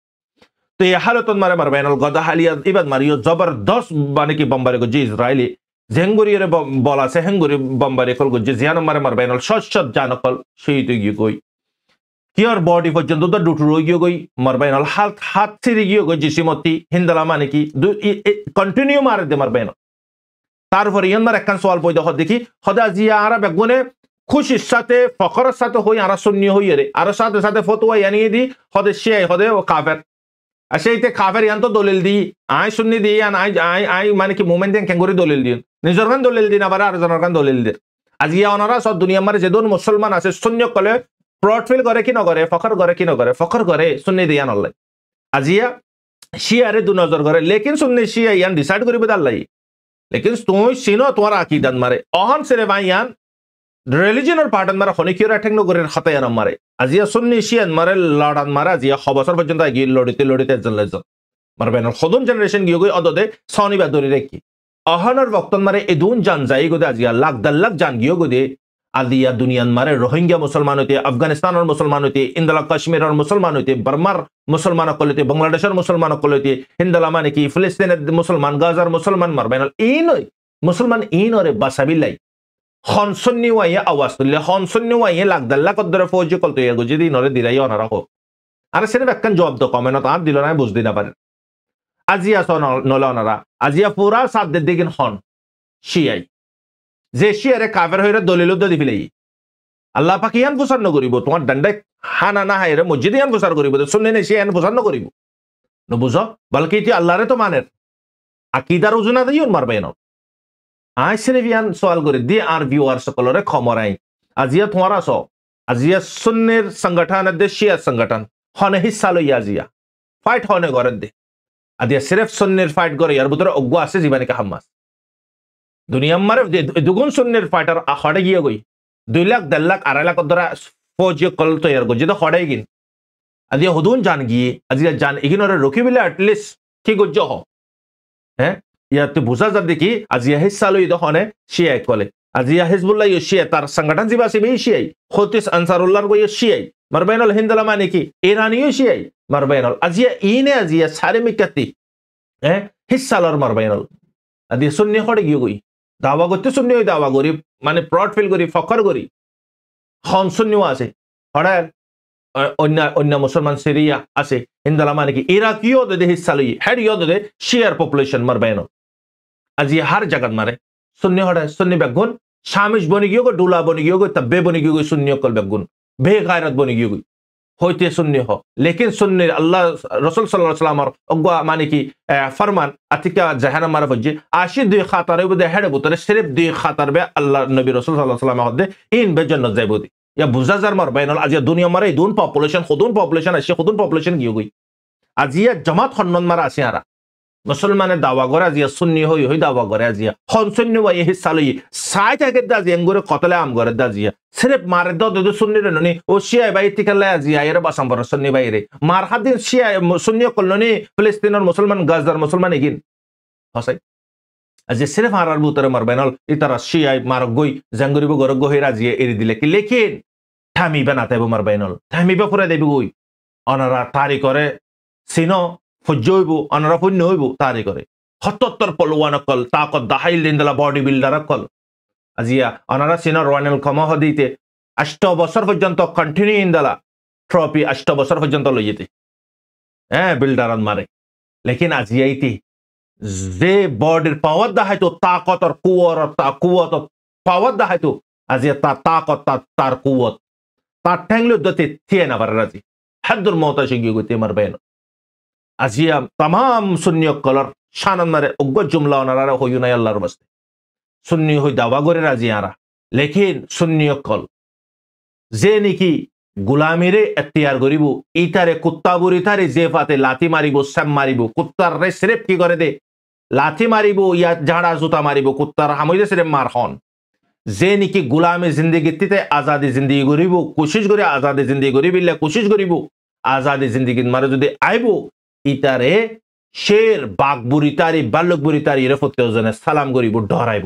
তো এই হালতত মারে মার বেনল গদা হালিয়া ইবাদ মারিও জবরদস্ত মানে কি বম্বারে গজি ইসরায়েলি জেঙ্গুরিরে বল আছে হেঙ্গুরি বম্বারে কল গজি জিয়ানো মার বেনল সচ্চত জানকল সেই তো গিয়ে কই কিয়র বডি পর্যন্ত তো ডুটুরো গিয়ে গই মারবাইনল হাত ছিঁড়ে গিয়ে গই জিসিমতি হিন্দালা মানে কি কন্টিনিউ মারে দে মারবাইন তারপরে ইয়ান মার একখান সওয়াল পয়দা হদ দেখি হদা জিয়া আরা বেগুনে খুশির সাথে ফখরের সাথে হই আরা শূন্য হই রে আরো সাথে সাথে ফতোয়া জানিয়ে দি হদে সে হদে ও কাফের আর সেইতে কাফের ইয়ান তো দলিল দি আই শূন্য দি আন আই মানে কি মোমেন্ট দেন কেঙ্গুরি দলিল দিন নিজের গান দলিল দিন আবার আর জনের গান দলিল দিন আজ ইয়া ওনারা সব দুনিয়া মারে যে দোন মুসলমান আছে শূন্য কলে প্রড ফিল করে কি নগরে ফখর করে কি নগরে ফখর করে সুন্নি দিয়া নল্লাই আজিয়া শিয়ারে দু নজর করে লেকিন সুন্নি শিয়া ইয়ান ডিসাইড করিবে দাল্লাই লেকিন তুই সিনো তোমার আকিদান মারে অহন সেরে ভাইয়ান রিলিজিয়নের পার্টন মারে খনিকিয়র অ্যাটাক নগরের খাতায়ান মারে আজিয়া সুন্নি শিয়ান মারে লড়ান মারে আজিয়া বছর পর্যন্ত গিয়ে লড়িতে একজন মারবে না খদুন জেনারেশন গিয়ে গই অদদে সনিবা দরি রেখি অহনের বক্তন মারে এদুন জান যাই গদে আজিয়া লাখ দাল্লাখ জান গিয়ে গদে আদিয়া দুনিয়ান মারে রোহিঙ্গা মুসলমান হইতে আফগানিস্তানের মুসলমান হইতে ইন্দালা কাশ্মীরের মুসলমান হইতে বার্মার মুসলমান কলিতে বাংলাদেশের মুসলমান কলিতে হিন্দালা মানে কি ফিলিস্তিনের মুসলমান গাজার মুসলমান মারবেন এই নয় মুসলমান এই নরে বাসাবিল্লাই হনসন্নি ওয়াইয়ে আওয়াজ তুললে হনসন্নি ওয়াইয়ে লাখ দাল্লাখ ধরে ফৌজি কলতে যদি নরে দিরাই অনারা হোক আর সেটা একখান জবাব তো কমেন তার দিল না বুঝতে না পারেন আজিয়া নলে অনারা আজিয়া পুরা সাদ্দের দিকে হন শিয়াই যে শিয়ারে কাফের হইরে দলিল দি ফেলাই আল্লাহ পাক ইয়ান প্রচার নকরিব তোমার ডান্ডাই হানা না হাইরে মসজিদে ইয়ান প্রচার করিব শুনে নেই শিয়ান প্রচার নকরিব নবুঝ বলকি এটি আল্লাহরে তো মানের আকিদার উজুনা দিও মারবে না আই সিরিয়ান সওয়াল করে দি আর ভিউয়ার সকলরে খমরাই আজিয়া তোমার আস আজিয়া সুন্নের সংগঠন দে শিয়া সংগঠন হনে হিস্সা লই আজিয়া ফাইট হনে করে দে আজিয়া সিরেফ সুন্নের ফাইট করে ইয়ার ভিতরে অজ্ঞ আছে জীবানিকে হাম্মাস দুনিয়া মারে দুগুণ শূন্যের ফাইটার হড়ে গিয়ে গই 2 লাখ 1.5 লাখ 2.5 লাখ ধরা ফৌজ কল তৈয়ার গো যেটা হড়ে গিন আজি হদুন জান গিয়ে আজি জান ইগনোরে রকি বিলে এটলিস্ট কি গজ্জ হ হ্যাঁ ইয়াতে বুঝা যা দেখি আজি হিস্সা লই দহনে শিয়া কলে আজি হিজবুল্লাহ শিয়া তার সংগঠন জিবা সে শিয়াই খতিস আনসারুল্লাহর গো শিয়াই মারবাইনুল হিন্দলা মানে কি ইরানিও শিয়াই মারবাইনুল আজি ইনে আজি সারে মিকাতি হ্যাঁ হিস্সালর মারবাইনুল আজি সুন্নি হড়ে গিয়ে গই দাওয়া করতে শুনি ওই দাওয়া করি মানে প্রড ফিল করি ফখর করি হন শুনিও আছে হঠাৎ অন্য মুসলমান সিরিয়া আছে হিন্দালা মানে কি ইরাকিও দে হিস্সা লই হেডিও দে শিয়ার পপুলেশন মারবেন আজি হার জায়গাত মারে শুনি হঠাৎ শুনি বেগুন শামিশ বনি গিয়ে ডুলা বনি গিয়ে তব্বে বনি গিয়ে শুনি কল বেগুন বে গায়রত বনি গিয়ে হইতে সুন্নি হ লেকিন সুন্নি আল্লাহ রসুল সাল্লাল্লাহু আলাইহি ওয়াসাল্লাম অগা মানে কি ফরমান আতিকা জাহানা মারা ফজি আশি দুই খাতারে বদে হেডে বুতরে সিরিফ দুই খাতার বে আল্লাহ নবী রসুল সাল্লাল্লাহু আলাইহি ওয়াসাল্লাম হদে ইন বে জান্নাত যাইবদি ইয়া বুজাজার মার বাইনাল আজিয়া দুনিয়া মারে দুন পপুলেশন খুদুন পপুলেশন আছে খুদুন পপুলেশন গিয়ে গই আজিয়া জামাত হন্নন মারা আছে আরা মুসলমানের দাওয়া করে আজিয়া সুন্নি হই দাওয়া করে আজিয়া হন সুন্নি ওয়াই হিস্সা লই সাই থাকে দাজি এঙ্গুরে কতলে আম করে দাজিয়া সিরিফ মারে দদ সুন্নি ননি ও শিয়া বাই তিকালে আজিয়া এর বাসাম বর সুন্নি বাইরে মার হাদিন শিয়া সুন্নি কলনি ফিলিস্তিনের মুসলমান গাজার মুসলমান এগিন হসাই আজি সিরিফ হারার বুতরে মারবেনল ইতারা শিয়া মার গই জাঙ্গুরিব গর গহি রাজিয়া এরি দিলে কি লেকিন থামিবে না তাইব মারবেনল থামিবে পুরা দেবি গই অনারা তারি করে সিনো ফজইব অনারা পুণ্য হইব তারি করে 77 পলওয়ান কল তাকত দাহাইল দিনদলা বডি বিল্ডার কল আজিয়া অনারা সিনো রয়্যাল কমহ দিতে 8 বছর পর্যন্ত কন্টিনিউ ইনদলা ট্রফি 8 বছর পর্যন্ত লই যেতে হ্যাঁ বিল্ডারন মারে লেকিন আজিয়া ইতি যে বডির পাওয়ার দাহাইতো তাকত আর কুওয়াত পাওয়ার দাহাইতো আজিয়া তার তাকত তার কুওয়াত তার ঠ্যাংলো দতে থিয়ে না পারে রাজি হাদ্দুর মওতা শিগি গতে মারবেন আজিয়া तमाम সুন্নি কলর শানান মারে অজ্ঞ জুমলা ওনারা হইউ নাই আল্লাহর বাস্তে সুন্নি হই দাওয়া করে রাজি আরা লেকিন সুন্নি কল যে নাকি গুলামিরে এখতিয়ার করিব ইতারে কুত্তা বুরিতারে যে ফাতে লাথি মারিব সাম মারিব কুত্তার রে সিরেফ কি করে দে লাথি মারিব ইয়া ঝাড়া জুতা মারিব কুত্তার হামইদে সিরেফ মার হন যে নাকি গুলামে জিন্দেগিতে আজাদি জিন্দেগি করিব কোশিশ করে আজাদি জিন্দেগি করিবিল্লা কোশিশ করিব আজাদি জিন্দিগি মারে যদি আইব ইতারে শের বাঘ বুড়ি তারি বাল্যক বুড়ি তারি এর ফতেজনে সালাম করিব ডরাইব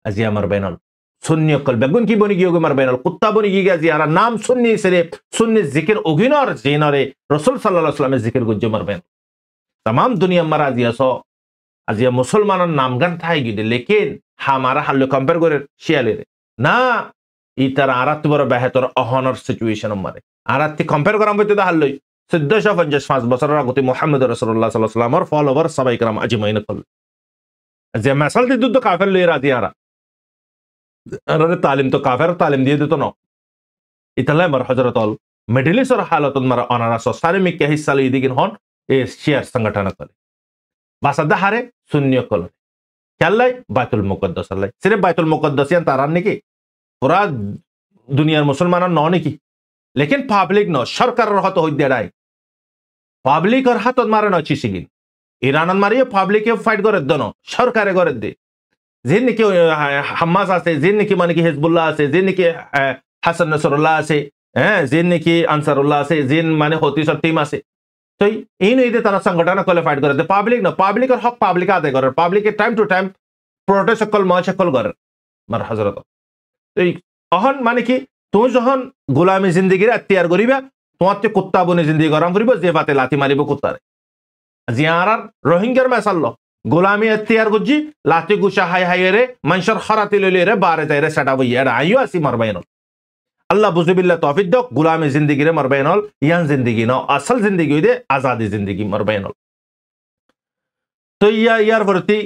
আজি আমার বেনল সুন্নি অকল বেগুন কি বনি গিয়ে আমার বেনল কুত্তা বনি গিয়ে আজি আর নাম সুন্নি সেরে সুন্নি জিকির অগিনর জিনরে রাসূল সাল্লাল্লাহু আলাইহি ওয়াসাল্লামের জিকির গুজ্জ মারবেন तमाम दुनिया में আজিয়া সো আজিয়া মুসলমানের নাম গান থাই গিয়ে লেকিন হামারা হাল্লো কম্পেয়ার করে শিয়ালে না ইতার আরাত বড় বেহতর অহনর সিচুয়েশন মারে আরাত কম্পেয়ার করাম বইতে হাল্লই 1455 বছরের আগতে মুহাম্মদ রাসূলুল্লাহ সাল্লাল্লাহু আলাইহি ওয়াসাল্লামের ফলোয়ার সবাই کرام আজমাইন কল যে মাসাল দি দুদ কাফের লই রাজি আরা আরে তালিম তো কাফের তালিম দিয়ে দিত না ইতালে মার হযরতুল মিডল ইস্টের হালাতত মার অনারা সো সারিমিক কে হিস্সা লই দিগিন হন ए शेयर संगठन करे बासदा हारे शून्य कलर चल्लाई बायतुल मुकद्दस अल्लाह सिर्फ बायतुल मुकद्दस यान तारान नहीं की पूरा दुनियार मुसलमान न नहीं की लेकिन पब्लिक न सरकार रहा तो हो देड़ाई पब्लिक और हाथ मारे न चिसिगिन ईरान मारियो पब्लिक के फाइट करे दोनों सरकारे करे दे जिन की हमास आसे जिन की माने की हिजबुल्लाह आसे जिन की हसन नसरुल्लाह आसे जिन की अंसारुल्लाह आसे जिन माने होती सर टीम आसे तो इन इदे तारा संगठन कले फाइट करे पब्लिक न पब्लिक और हक पब्लिक आदे करे पब्लिक के टाइम टू टाइम प्रोटेस्ट कल माच कल करे मर हजरत तो अहन माने कि तू जहन गुलामी जिंदगी रे अत्यार करिबा তোমাতে কুত্তা বনে জিন্দেগি গরম করিব যে বাতে লাথি মারিব কুত্তারে জিয়ারার রোহিঙ্গার মেসাল্লো গোলামি এখতিয়ার গুজি লাথি গুছা হাই হাই রে মানুষের খরাতি লইলে রে বারে যাইরে সেটা বইয়া আইও আসি মারবাইন अल्लाह बुजुबिल्लाह तौफीक दो गुलामी जिंदगी रे मरबैनल यान जिंदगी न असल जिंदगी दे आजादी जिंदगी मरबैनल तो यार वरती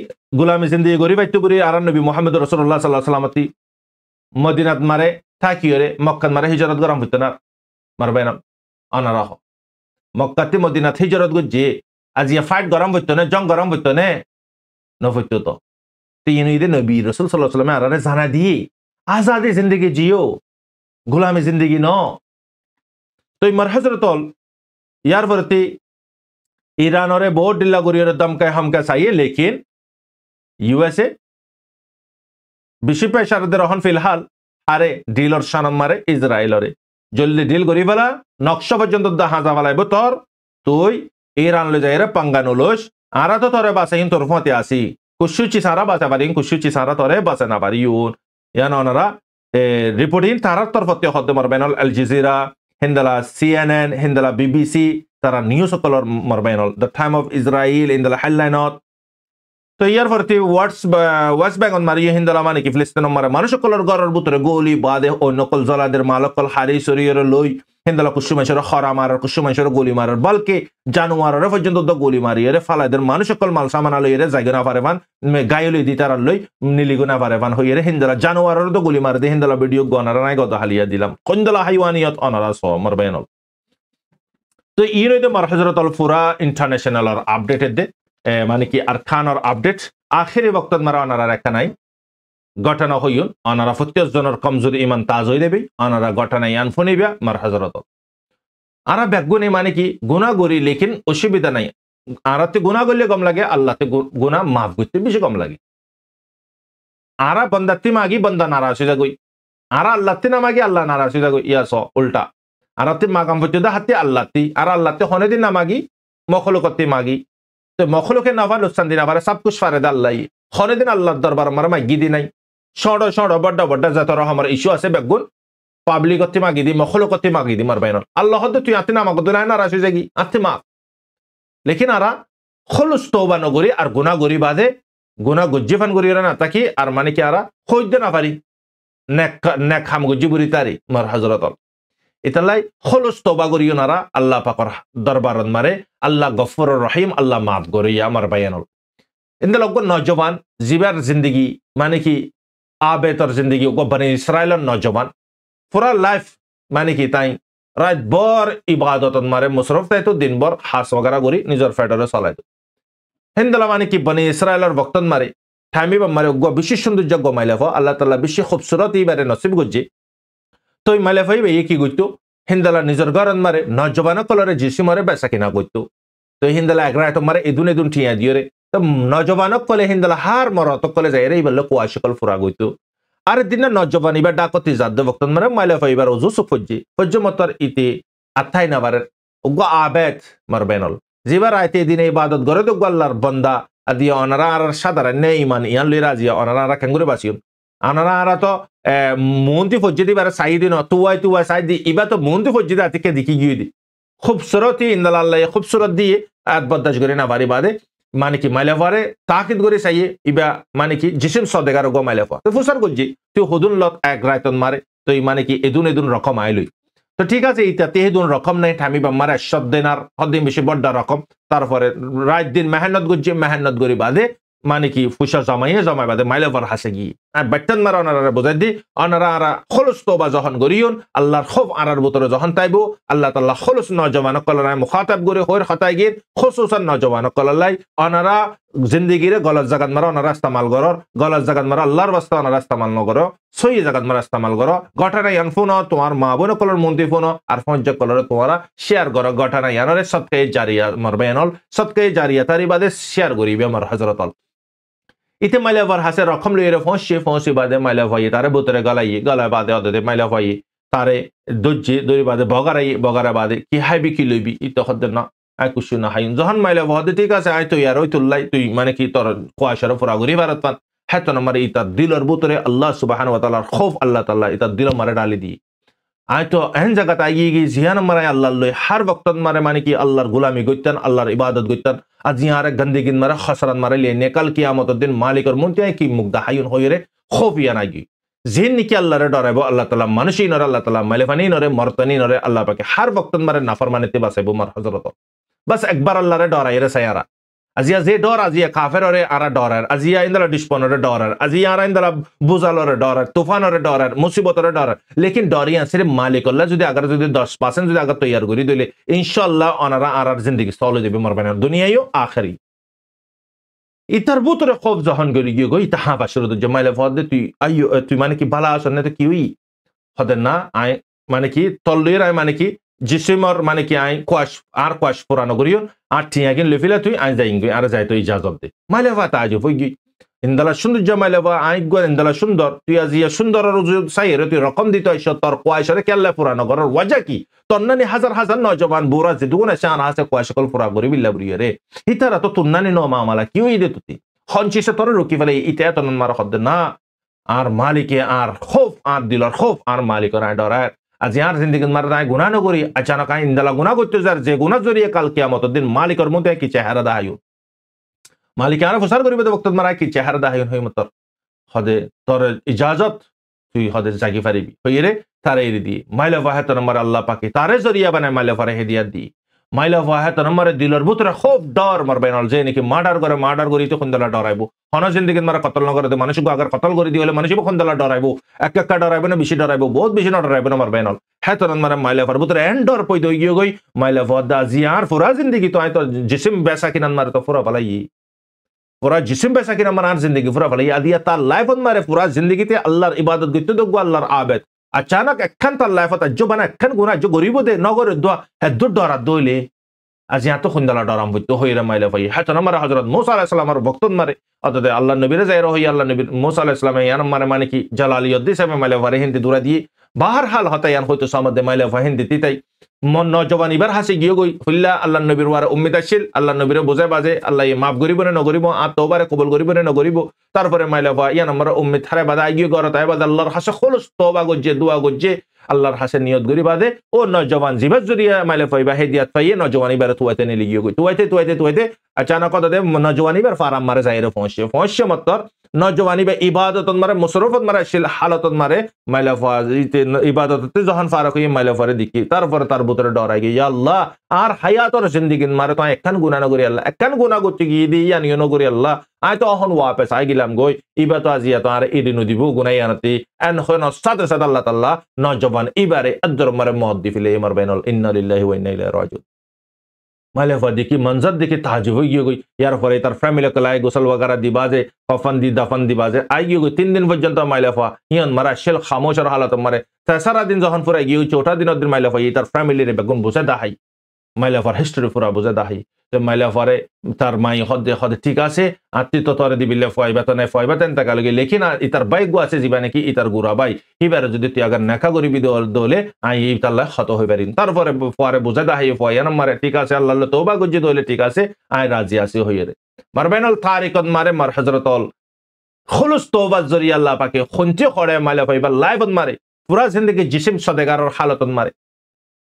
गुलामी जिंदगी गोरी बाइतु गुरी आरान नबी मुहम्मद रसूलुल्लाह सल्लल्लाहु अलैहि वसल्लम मदीनात मारे थाकियोरे मक्का मारे हिजरत गरम हुतना मरबैनल अनारा हो मक्का ते मदीनात हिजरत गुजे आज ये फाइट गरम हुतने जंग गरम हुतने न हुतो तो तीन इदे नबी रसूल सल्लल्लाहु अलैहि वसल्लम आराने जाना दी आजादी जिंदगी जियो गुलामी जिंदगी न तो मर हजरतल यार वरती ईरान और बहुत डिल्ला गुरियर दम के हम का चाहिए लेकिन यूएसए बिशी पेशार दे रहन फिलहाल आरे डील और शानम मारे इजराइल और जल्दी डील करी वाला नक्शा पर्यंत हाजा वाला बतौर तो ईरान ले जाए पंगा नोलोश आरा तो तोरे बासे इन तोरफते आसी कुछ सारा बासा पारी कुछ सारा तोरे बासा ना पारी यून या नोनरा रिपोर्टिंग तारा तरफते खद्द मरबैनल अल जजीरा हिंदला CNN हिंदला BBC तारा न्यूज़ कलर मरबैनल द टाइम ऑफ इजराइल हिंदला हेडलाइन तो यार फरती वेस्ट बैंक मारी हिंदला माने कि फिलिस्तीन मारे मानुष कलर गरर बुतरे गोली बादे ओ नकल जलादेर मालकल हारी शरीर लोई हिंदला कुछ मशर खरा मार कुछ मशर गोली मार बल्कि जानवर पर्यंत द गोली मारी रे फालादेर मानुष कल माल सामान लई रे जायगना पारेबान गायले दी तारा लई निलिगुना पारेबान होय रे हिंदला जानवर द गोली मार दे हिंदला वीडियो गनारा नाय गद हालिया दिलाम खंदला हायवानियत अनारा सो मरबैनल तो इनो दे मर हजरत अल फुरा इंटरनेशनल और अपडेटेड दे माने कि अरकान और अपडेट आखिरी वक्त मारा अनारा रखा नाई घटना हইন अनारा 50 জনের কমজোরি ঈমান তাজ হই দেবে अनारा ঘটনা ইয়ান ফনিবা মার হযরত আরা বেগুনে মানে কি গুনাহ করি लेकिन অসুবিধা নাই আরাতে গুনাহ করলে কম লাগে আল্লাহতে গুনাহ maaf করতে বেশি কম লাগে আরা বান্দাতি মাগি বান্দা নারাজ হয়ে যাগই আরা আল্লাহতে না মাগি আল্লাহ নারাজ হয়ে যাগই ইয়া সো উল্টা আরাতে মাগাম ফজদা হাতে আল্লাহতি আরা আল্লাহতে হনে দিন না মাগি মখলুকতে মাগি তো মখলুকে না ভালো শান্তি না পারে সব কিছু ফারেদা আল্লাহ হনে দিন আল্লাহর দরবার মার মাগি দি নাই সড় সড় বড় বড় যত রহমার ইস্যু আছে বেগুন পাবলিক অতি মাগি দি মখলুকতি মাগি দি মারবাইন আল্লাহ হদ তুই আতি না মাগদ না নারাজ হয়ে যাগি আতি মা लेकिन आरा खलुस तौबा नगरी और गुनाह गरी बादे गुनाह गुज्जिफान गरी ना ताकि और माने कि आरा खोज ना पारी नेक हम गुज्जि बुरी तारी मर हजरत इतलाई खलुस तौबा गरी नारा अल्लाह पाकर दरबारन मारे अल्लाह गफुर रहीम अल्लाह माफ गरी या मर बयानल इन लोग नौजवान जीवर जिंदगी माने कि आबेतर जिंदगी को बने इसराइल नौजवान पूरा लाइफ माने कि ताई रात भर इबादत मारे मुसरफ थे तो दिन भर हास वगैरह गोरी निजर फेडर चलाई तो हिंदला माने कि बने इसराइल वक्त मारे ठामी मारे विशेष सौंदर्य गमाइले अल्लाह ताला विशेष खूबसूरत बारे नसीब गुज्जे तो माइले भाई ये कि गुजतो हिंदला निजर गरन मारे नौजवान कलरे जिसी मारे बेसा किना गुजतो तो हिंदला एग्राट मारे इदुन इदुन ठिया दियो रे तो नौजवान कले हिंदला हार मर तो कले जाए रे बल्ले कुआशिकल फुरा गुजतो अरे दिन नौजवान इबार डाकती जाद वक्त मारे माइले भाई बार उजु सुफुजी फज्ज मतर इति अथाई ना बारे উগ্র আবেদ মারবেনল জিবার আইতে দিনে ইবাদত করে তো আল্লাহর বন্দা আদিয়া অনারা আর সাধারণ নে ইমান ইয়ান লই রাজিয়া অনারা আর কেঙ্গুরে বাসিউন আনারা আর তো মুন্তি ফজ্জিদি বারে সাইদিন তুয়াই সাইদি ইবা তো মুন্তি ফজ্জিদি আতিকে দিকি গিয়ে দি খুবসুরতি ইন্দাল আল্লাহ খুবসুরত দিয়ে আয়াত বদাস করে না বাড়ি বাদে মানে কি মাইলাফারে তাকিদ করে চাইয়ে ইবা মানে কি জিসিম সদেগার গো মাইলাফা তো ফুসার গজ্জি তুই হুদুন লত এক রায়তন মারে তুই মানে কি এদুন রকম আইলই তো ঠিক আছে ইটা তেহেদুন রকম নাই ঠামিবা মারে সদ্দেনার হদ্দিন বেশি বড্ডা রকম তারপরে রাত দিন মেহান্নত গরি বাদে মানে কি ফুসা জমাই বাদে মাইলাফার হাসে গিয়ে আর বেটন মারা অনারা বোঝাই দি অনারা আরা খলস তোবা যখন গরিয়ন আল্লাহর খুব আরার ভিতরে যখন তাইবো আল্লাহ তাআলা খলস নওজওয়ান কলরায় মুখাতাব করে হইর খতাই গিয়ে খুসুসান নওজওয়ান কললাই অনারা জিন্দেগিরে গলত জাগাত মারা অনারা ইস্তেমাল করর গলত জাগাত মারা আল্লাহর ওয়াস্তে অনারা ইস্তেমাল নগর সই জাগাত মারা ইস্তেমাল করো গঠনা ইয়ান ফোন তোমার মা বোন কলর মন্ত্রী ফোন আর পঞ্চ কলর তোমারা শেয়ার করো গঠনা ইয়ানরে সদকে জারিয়া মারবেনল সদকে জারিয়া তারি বাদে শেয়ার করিবে আমার হযরত ইতে মাইলাভার হাসে রকম লইরে ফসি বাদে মাইলাভাই তারে বুতরে গলায় বাদে অদে মাইলাভাই তারে দরি বাদে বগারা বাদে কি হাইবি কি লইবি ই তো হদ্দে না আই কুশু না হাইন যখন মাইলাভা হদে ঠিক আছে আই তো ইয়ার ওই তুল্লাই তুই মানে কি তোর কোয়াশার ফুরা ঘুরি ভারত পান হ্যাঁ তো আমার ইতার দিলর বুতরে আল্লাহ সুবহানাহু ওয়া তাআলার খৌফ আল্লাহ তাআলা ইতার দিল মারে ডালি দি আই তো এহেন জায়গাত আইগি গি জিয়ান মারাই আল্লাহ লই হার বক্তত মারে মানে কি আল্লাহর গোলামি গইতান আল্লাহর ইবাদত গইতান আজি আর গন্দিগিন মারা খসরান মারে লে নেকাল কিয়ামতের দিন মালিকর মুনতি কি মুগদা হায়ুন হইরে খৌফিয়া নাগি জিন নিকি আল্লাহরে ডরাইবো আল্লাহ তাআলা মানুষই নরে আল্লাহ তাআলা মাইলেফানি নরে মর্তনি নরে আল্লাহ পাকে হার বক্তত মারে নাফরমানিতে বাসাইবো মার হযরত বাস একবার আল্লাহরে ডরাইরে সায়ারা আজিয়া যে ডর আজিয়া কাফেররে আরা ডরার আজিয়া ইন্দলা ডিসপনরে ডরার আজিয়া আরা ইন্দলা বুজালরে ডরার তুফানরে ডরার মুসিবতরে ডরার লেকিন ডরিয়া সির্ফ মালিক আল্লাহ যদি আগার যদি 10% যদি আগার তৈয়ার করি দিলে ইনশাআল্লাহ অনারা আরার জিন্দেগি চলে যাবে মরবেন দুনিয়ায়ও আখেরি ইতার বুতরে খৌফ যখন করি গিয়ে গই তাহা বাসর যে মাইলে ফদে তুই মানে কি বালা আসন না তো কি হই হদের না আই মানে কি তল্লের আই মানে কি জিসিমর মানে কি আই কোয়াশ পুরানো করিও আর ঠিয়াকিন লেফিলা তুই আই যাই আর যাই তো ইজাজত দে মাইলেভা তাজ হই গই ইন্দালা সুন্দর মাইলেভা আই গো ইন্দালা সুন্দর তুই আজিয়া সুন্দর সাইরে তুই রকম দিত আইস তোর কোয়াশরে কেল্লা পুরানো করার ওয়াজা কি তন্নানি হাজার নজওয়ান বুড়া যে দুগুনা শান হাসে কোয়াশ কল পুরা করি বিল্লা বুড়িয়ে রে ইতারা তো তুন্নানি ন মামালা কি হই দে তুই খনচিসে তোর রুকি ফেলে ইতে তন্ন মার হদ না আর মালিকে আর খৌফ আর দিলর খৌফ আর মালিকর আই ডরায় আজি আর জিন্দিগি মার নাই গুনাহ নকরি আচানক আই ইন্দালা গুনাহ করতে যার যে গুনাহ জরিয়ে কাল কিয়ামতের দিন মালিকর মধ্যে কি চেহারা দাহায়ু মালিক আর ফসার করিবে তো বক্তত মারা কি চেহারা দাহায়ু হই মত হদে তোর ইজাজত তুই হদে জাগি পারিবি হইরে তারে এরি দি মাইলা ওয়াহাত নম্বর আল্লাহ পাকে তারে জরিয়া বানায় মাইলা ফারে হেদিয়া দি মাইলা ওয়াহাত নম্বর দিলর ভিতরে খুব ডর মারবেনল যে নাকি মার্ডার করি তো খন্দলা ডরাইবো হন জিন্দিগিত মারা কতল নগরে তো মানুষকে আগার কতল করে দিলে মানুষ খন্দলা ডরাইবো একটা ডরাইবো না বেশি ডরাইবো বহুত বেশি ডরাইবো না মারবেনল হ্যাঁ তোর মারা মাইলা ফার ভিতরে এন্ড ডর পই দই গিয়ে গই মাইলা ওয়াদা জিয়ার ফুরা জিন্দিগি তো আই তো জিসিম বেসা কিনান মারে তো ফুরা পালাই পুরা জিসিম বেসা কিনা মার জিন্দিগি ফুরা পালাই আদিয়া তার লাইফত মারে পুরা জিন্দিগিতে আল্লাহর ইবাদত গইতে দগো আল্লাহর আবেদ अचानक एखन तार लाइफत जो बना एखन गुना जो गरीब दे नगर दो है दुड डरा दोले आज यहाँ तो खुंदला डराम बुतो होइरा माइला भाई है तो नमर हजरत मूसा अलैहि सलाम और वक्तन मारे अदे अल्लाह नबी रे जाय रही अल्लाह नबी मूसा अलैहि सलाम यान मारे माने की जलालियत दे से माइला वारे हिंदी दूरा दिए बाहर हाल होता यान होय तो समद माइला वाहिन दिती ताई मन नौजवान इबार हासि गियो गई हुल्ला अल्लाह नबीर वारे उम्मीद आशिल अल्लाह नबीर बुझाय बाजे अल्लाह ये माफ करिबो ना करिबो आ तौबारे कबूल करिबो ना करिबो तारपरे माइला वा या नंबर उम्मीद थारे बादा गियो गरत आय बादा अल्लाहर हासे खुलस तौबा गजे दुआ गजे अल्लाहर हासे नियत करि बादे ओ नौजवान जिबत जरिया माइला फाइबा हेदियत पाइए नौजवान इबार तुआते ने लियो गई तुआते अचानक दे नौजवान इबार फाराम मारे जायरे पहुंचे मतलब नौजवानी बे इबादत मारे मुसरफत मारे शिल हालत मारे माइला फाजिते इबादत ते जहान फारक ये माइला फारे दिखी तारपर तार बुतरे डराई गई या अल्लाह आर हयात और जिंदगी मारे तो एकन गुनाह न करी अल्लाह एकन गुनाह गति की दी या नियो न करी अल्लाह आय तो हन वापस आइ गिलाम गई इबा तो आजिया तो आर इदिनु दिबु गुनाह यानती एन खन साथ साथ अल्लाह ताला नौजवान इबारे अदर मारे मौत दिफिले मर बैनल इन्ना लिल्लाहि व इन्ना इलैहि राजिऊन माले फदी की मंजर देखी ताजुब हो गई यार फरे तार फैमिली कलाए गुसल वगैरह दिबाजे कफन दी दफन दिबाजे आई गई 3 दिन पर्यंत माइलाफा हियन मारा शेल खामोश और हालत मारे तेसरा दिन जहन फुरा गई चौथा दिन दिन माइलाफा ये तार फैमिली रे बेगुन बुसे दाहाई মাইলাফার হিস্টরি পুরা বুঝে দাহি যে মাইলাফারে তার মাই হদে হদে ঠিক আছে আত্মীয় তরে দিবিলে ফয়বাতনে ফয়বাতেন তাকালগে লেখি না ইতার বাইক আছে যিবা নাকি ইতার গুড়া বাই ইবারে যদি তুই আগার নেখা গরিবি দলে আই ইতাল্লাহ হত হয়ে পারিন তারপরে পরে বুঝে দাহি ফয়ান মারে ঠিক আছে আল্লাহ তোবা গুজি দলে ঠিক আছে আই রাজি আসি হইয়ে রে মারবেনল তারিকত মারে মার হজরতল খুলুস তোবা জরিয়া আল্লাহ পাকে খুনতে করে মাইলা ফাইবার লাইভত মারে পুরা জিন্দগি জিসিম সদেগারর হালতত মারে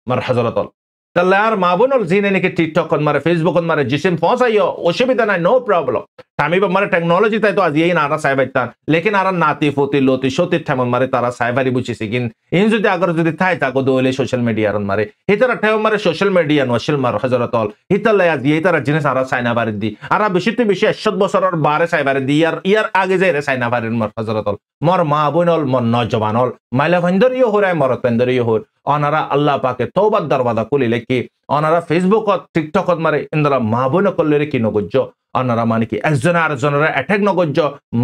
মার হজরতল তাহলে আর মা বোনল জিনে নাকি টিকটক মারে ফেসবুক মারে জিসিম পৌঁছাইও অসুবিধা নাই নো প্রবলেম আমি মারে টেকনোলজি তাই তো আজ এই নারা সাইবাইতান লেকিন আর নাতি ফতি লতি সতি ঠেমন মারে তারা সাইবারি বুঝিছি কিন ইন যদি আগর যদি থাই তাকো দোলে সোশ্যাল মিডিয়ার মারে হিতারা ঠেম মারে সোশ্যাল মিডিয়া নশিল মার হজরতল হিতালে আজ এই তারা জিনিস আর সাইনা বারি দি আর বেশিতে বেশি 100 বছরের বারে সাইবারি দি ইয়ার আগে যাই রে সাইনা বারির মার হজরতল মর মা বোনল মর নজবানল মাইলা ভন্দরিও হরাই মর পেন্দরিও হর অনারা আল্লাহ পাকে তওবার দরওয়াজা খুলি লেকি অনারা ফেসবুকত টিকটকত মারে ইন্দরা মা বোন কলরে কি নগজ্জ অনারা মানে কি একজন আর জনের অ্যাটাক নগজ্জ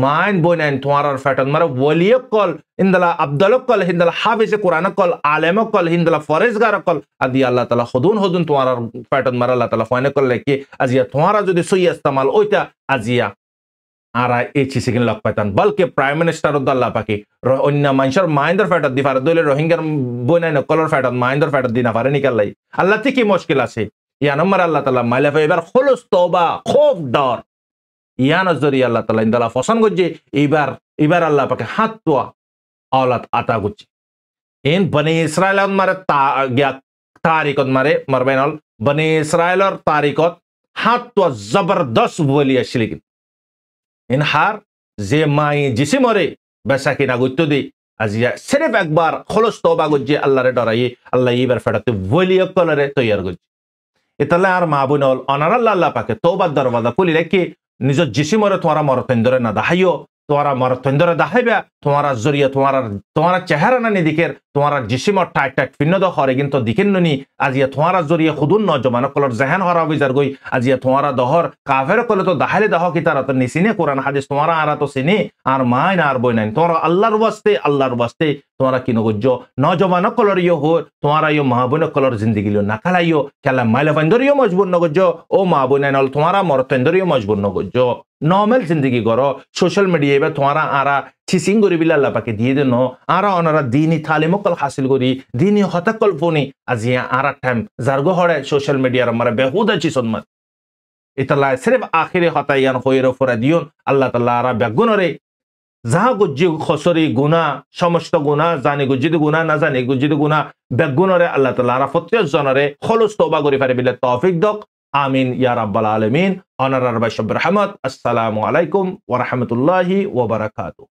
মাইন বইনাইন তোমার ফ্যাটন মারে ওলিয়ক কল ইন্দলা আব্দুলক কল হিন্দলা হাফিজে কোরআন কল আলেমক কল হিন্দলা ফরেজগার কল আদি আল্লাহ তাআলা হুদুন তোমার ফ্যাটন মারে আল্লাহ তাআলা ফাইনে কল লেকি আজিয়া তোমারা যদি সই ইস্তেমাল ওইটা আজিয়া আরা এই চিসিকিন লক পাইতান বলকে প্রাইম মিনিস্টার আল্লাহ পাকি অন্য মানুষের মাইন্ডর ফ্যাটত দি পারে দলে রোহিঙ্গার বইনাই কলর ফ্যাটত মাইন্ডর ফ্যাটত দি না পারে নিকালাই আল্লাহ থেকে মুশকিল আছে ইয়া নম্বর আল্লাহ তাআলা মাইলাফে এবার খুলুস তওবা খুব ডর ইয়া নজরি আল্লাহ তাআলা ইনদালা ফসন গজ্জে এবার আল্লাহ পাকে হাত তোয়া আওলাদ আতা গজ্জে ইন বনি ইসরাইল মারে তারিকত মারে মারবেনল বনি ইসরাইলর তারিকত হাত তোয়া জবরদস্ত বলি আসলে ইন হার যে মাই জিসি মরে বেসাকিনা গুত্ত দি আজিয়া সির্ফ একবার খলস তওবা গজ্জে আল্লাহরে ডরাই আল্লাহ এবার ফেটাতে ওলিয়ক কলরে তৈয়ার গজ্জে এতালে আর মা বোনল অনার আল্লাহ পাকে তওবার দরওয়াজা খুলি রেখে নিজ জিসি মরে তোমারা মরতেন্দরে না দাহাইও তোমারা মরতেন্দরে দাহাইবা তোমারা জরিয়া তোমারা চেহারা না নিদিকের তোমারা জিসিমর টাইট টাইট ফিন্ন দ হরে কিন্তু দিকেন ননি আজিয়া তোমারা জরিয়া খুদুন নজমান কলর জাহান হরা বিজার গই আজিয়া তোমারা দহর কাফের কলে তো দাহাইলে দহ কি তারা তো নিসিনে কোরআন হাদিস তোমারা আরা তো সিনে আর মাই না আর বই নাই তোমরা আল্লাহর ওয়াস্তে তোমরা কি নগজ্জ নজমান কলর ইয় হো তোমারা ইয় মাহবুন কলর জিন্দেগি লিও নাকালাইও খেলা মাইলা ফাইন্দরিও মজবুর নগজ্জ ও মাহবুন নল তোমারা মরতেন্দরিও মজবুর নগজ্জ নর্মাল জিন্দগি করো সোশ্যাল মিডিয়া এবার তোমারা আরা চিসিং করি বিলে আল্লাহ পাকে দিয়ে দেন আরা অনারা দিনই তালিমকল হাসিল করি দিনই হতাকল ফোনি আজি আরা টাইম জার্গো হড়ে সোশ্যাল মিডিয়ার মারা বেহুদা চিসন মার ইতাল্লাহ সির্ফ আখিরে হতাইয়ান হইর ফরা দিয়ন আল্লাহ তাআলা আরা বেগুনরে যাহা গুজ্জি খসরি গুনা সমস্ত গুনা জানি গুজ্জিদ গুনা না জানি গুজ্জিদ গুনা বেগুনরে আল্লাহ তাআলা আরা প্রত্যেক জনরে খলুস তওবা করি পারে বিলে তৌফিক দক আমিন ইয়া রাব্বাল আলামিন অনারার বাইশব রহমত আসসালামু আলাইকুম ওয়া রাহমাতুল্লাহি ওয়া বারাকাতুহু।